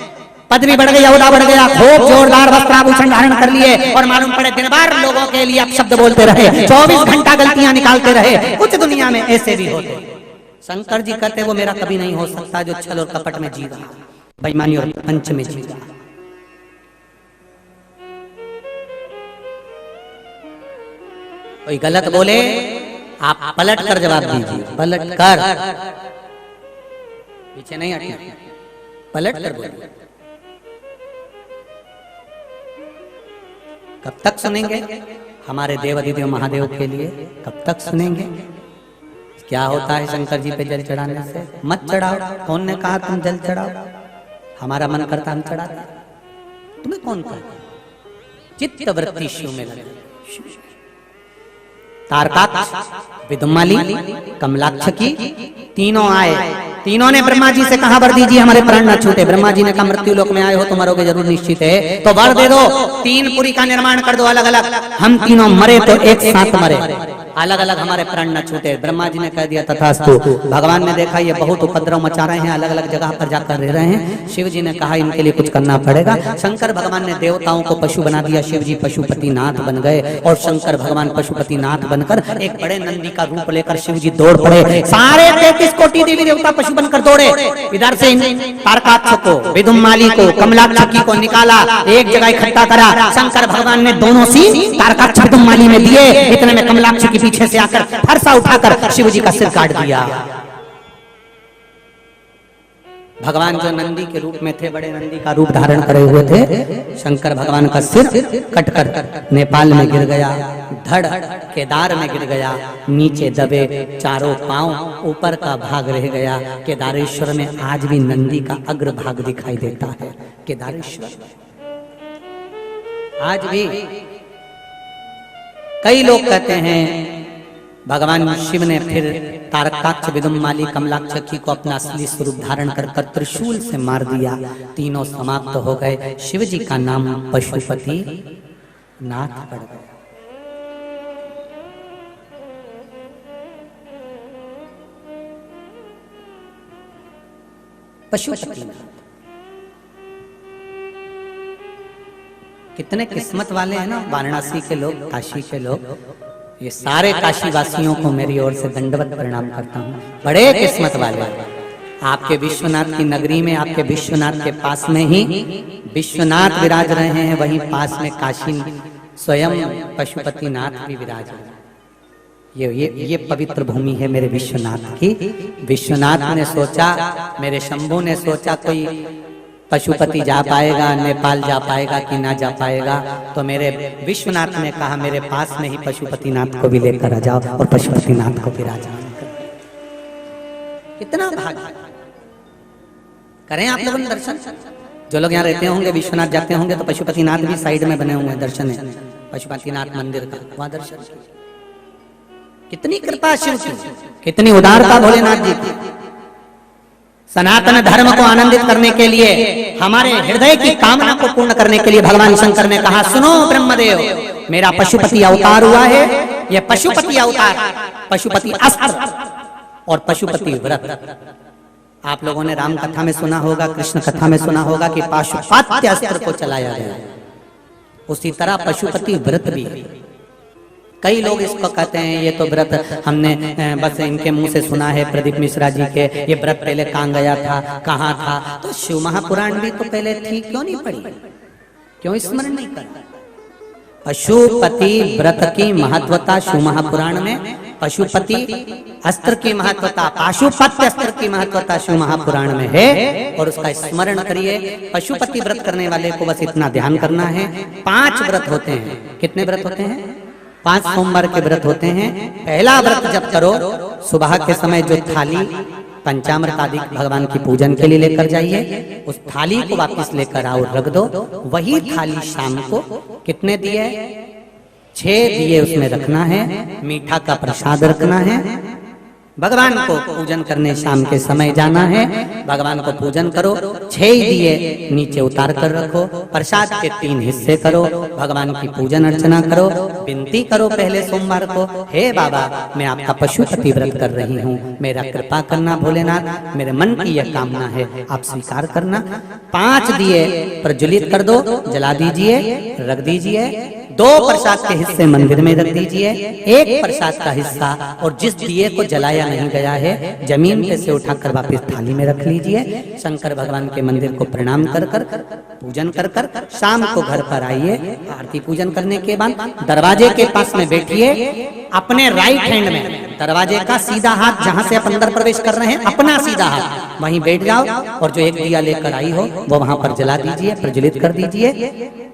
पदवी बढ़ गई, औदा बढ़ गया, खूब जोरदार वस्त्राभूषण धारण कर लिए और मालूम पड़े दिन भर लोगों के लिए अपशब्द बोलते रहे, 24 घंटा गलतियां निकालते रहे। कुछ दुनिया में ऐसे भी होते। शंकर जी कहते वो मेरा कभी नहीं हो सकता जो छल और कपट में जी रहा, बेईमानी और पंच में जी रहा। कोई गलत बोले आप पलट कर जवाब दीजिए, पलट कर, पीछे नहीं हटना, पलट कर बोलिए। कब तक सुनेंगे हमारे देवादिदेव महादेव के लिए, कब तक सुनेंगे क्या होता है शंकर जी पे जल चढ़ाने से। मत चढ़ाओ, कौन ने कहा तुम जल चढ़ाओ, हमारा मन करता हम चढ़ाते, तुम्हें कौन कहा। चित्त वृत्ति शिव में लगे। तारकाक्ष, विदुम्माली, कमलाक्ष की तीनों आए, तीनों ने ब्रह्मा जी से कहा वर दीजिए हमारे प्राण न छूटे। ब्रह्मा जी ने कहा मृत्यु लोक में आए हो तो मरोगे जरूर निश्चित है, तो वर दे दो, 3 पुरी का निर्माण कर दो अलग अलग, हम तीनों मरे तो एक साथ मरे, अलग अलग हमारे प्राण न छूटे। ब्रह्मा जी ने कह दिया तथास्तु। भगवान ने देखा ये बहुत उपद्रव मचा रहे हैं, अलग अलग जगह पर जाकर रह रहे हैं, शिव जी ने कहा इनके लिए कुछ करना पड़ेगा। शंकर भगवान ने देवताओं को पशु बना दिया, शिव जी पशुपति नाथ बन गए और शंकर भगवान पशुपति नाथ बनकर एक बड़े नंदी का रूप लेकर शिव जी दौड़ पड़े। सारे 33 कोटि देवी देवता पशु बनकर दौड़े, इधर से तारकाक्ष को, विदुम्माली को, कमलाक्ष को निकाला, एक जगह इकट्ठा करा। शंकर भगवान ने दोनों सींग तारकाक्ष विदुम्माली में दिए, इतने में कमलाक्ष की पीछे से आकर फरसा उठाकर शिव जी का सिर काट दिया। भगवान जो नंदी के रूप में थे, बड़े नंदी का रूप धारण करे हुए थे, शंकर भगवान का सिर कटकर नेपाल में गिर गया, धड़ केदार में गिर गया, नीचे दबे चारों पांव, ऊपर का भाग रह गया। केदारेश्वर में आज भी नंदी का अग्र भाग दिखाई देता है। केदारेश्वर आज भी कई लोग कहते हैं भगवान शिव ने फिर तारकाक्ष, विदुम्माली, कमलाक्ष को अपना असली स्वरूप धारण कर त्रिशूल से मार दिया, तीनों समाप्त हो गए। शिव जी का नाम पशुपति नाथ पड़ गया। पशुपति नाथ कितने किस्मत वाले हैं ना वाराणसी के लोग, काशी के लोग। ये सारे काशी वासियों को मेरी ओर से दंडवत प्रणाम करता हूँ, बड़े किस्मत वाले। आपके विश्वनाथ की नगरी में, आपके विश्वनाथ के पास में ही विश्वनाथ विराज रहे हैं, वहीं पास में काशी स्वयं पशुपतिनाथ भी विराज रहे हैं। ये पवित्र भूमि है मेरे विश्वनाथ की। विश्वनाथ ने सोचा, मेरे शंभू ने सोचा कोई पशुपति जा पाएगा, नेपाल जा पाएगा कि ना जा पाएगा, तो मेरे विश्वनाथ ने कहा मेरे पास में ही पशुपतिनाथ को भी लेकर आ जाओ और पशुपतिनाथ को विराजमान कर। कितना भाग्य करें आप लोगों ने दर्शन। जो लोग यहाँ रहते होंगे, विश्वनाथ जाते होंगे, तो पशुपतिनाथ भी साइड में बने हुए हैं, दर्शन है पशुपतिनाथ मंदिर का, वहां दर्शन। कितनी कृपा शिव की, कितनी उदारता भोलेनाथ जी की। सनातन धर्म को आनंदित करने के लिए, हमारे हृदय की कामना को पूर्ण करने के लिए भगवान शंकर ने कहा सुनो ब्रह्मदेव, मेरा पशुपति अवतार हुआ है। यह पशुपति अवतार, पशुपति अस्त्र और पशुपति व्रत। आप लोगों ने राम कथा में सुना होगा, कृष्ण कथा में सुना होगा कि पाशुपात्य अस्त्र को चलाया गया। उसी तरह पशुपति व्रत भी। कई लोग इसको कहते हैं ये तो व्रत हमने बस इनके मुंह से सुना है, प्रदीप मिश्रा जी के, ये व्रत पहले कहाँ गया था, कहाँ था। तो शिव महापुराण भी तो पहले थी, क्यों नहीं पढ़ी, क्यों स्मरण नहीं कर। पशुपति व्रत की महत्वता शिव महापुराण में, पशुपति अस्त्र की महत्वता, पाशुपत्य अस्त्र की महत्वता शिव महापुराण में है। और उसका स्मरण करिए। पशुपति व्रत करने वाले को बस इतना ध्यान करना है, 5 व्रत होते हैं। कितने व्रत होते हैं? 5 सोमवार के व्रत होते हैं। पहला व्रत जब करो, सुबह के समय जो थाली पंचामृत आदि भगवान की पूजन के लिए लेकर जाइए, उस थाली को वापस लेकर आओ, रख दो। वही थाली शाम को कितने दिए? 6 दिए उसमें रखना है, मीठा का प्रसाद रखना है। भगवान को पूजन करने शाम के समय जाना है, भगवान को पूजन करो। 6 दिए नीचे उतार कर रखो, प्रसाद के 3 हिस्से करो, भगवान की पूजन अर्चना करो, विनती करो पहले सोमवार को, हे बाबा मैं आपका पशुपति व्रत कर रही हूँ, मेरा कृपा करना भोलेनाथ, मेरे मन की यह कामना है, आप स्वीकार करना। 5 दिए प्रज्वलित कर दो, जला दीजिए, रख दीजिए। 2 प्रसाद के हिस्से मंदिर में रख दीजिए, 1 प्रसाद का हिस्सा और जिस दिए को जलाया नहीं गया है जमीन पे से उठाकर वापस थाली में रख लीजिए। शंकर भगवान के मंदिर को प्रणाम कर कर पूजन कर कर शाम को घर पर आइए। आरती पूजन करने के बाद दरवाजे के पास में बैठिए, अपने राइट हैंड में दरवाजे का सीधा हाथ, जहां से आप अंदर प्रवेश कर रहे हैं अपना सीधा हाथ वहीं बैठ जाओ और जो 1 दिया लेकर आई हो वो वहां पर जला दीजिए, प्रज्वलित कर दीजिए।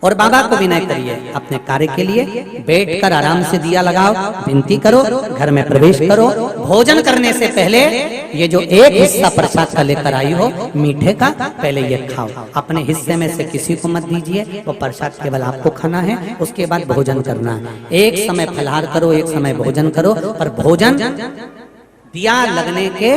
और बाबा को विनय करिए अपने कार्य के लिए, बैठकर आराम से दिया लगाओ, विनती करो, घर में प्रवेश करो। भोजन करने से पहले ये जो 1 हिस्सा प्रसाद का लेकर आई हो मीठे का, पहले ये खाओ। अपने हिस्से में से किसी को मत दीजिए, वो प्रसाद केवल आपको खाना है, उसके बाद भोजन करना है। 1 समय फलाहार करो, 1 समय भोजन करो। पर भोजन दिया लगने के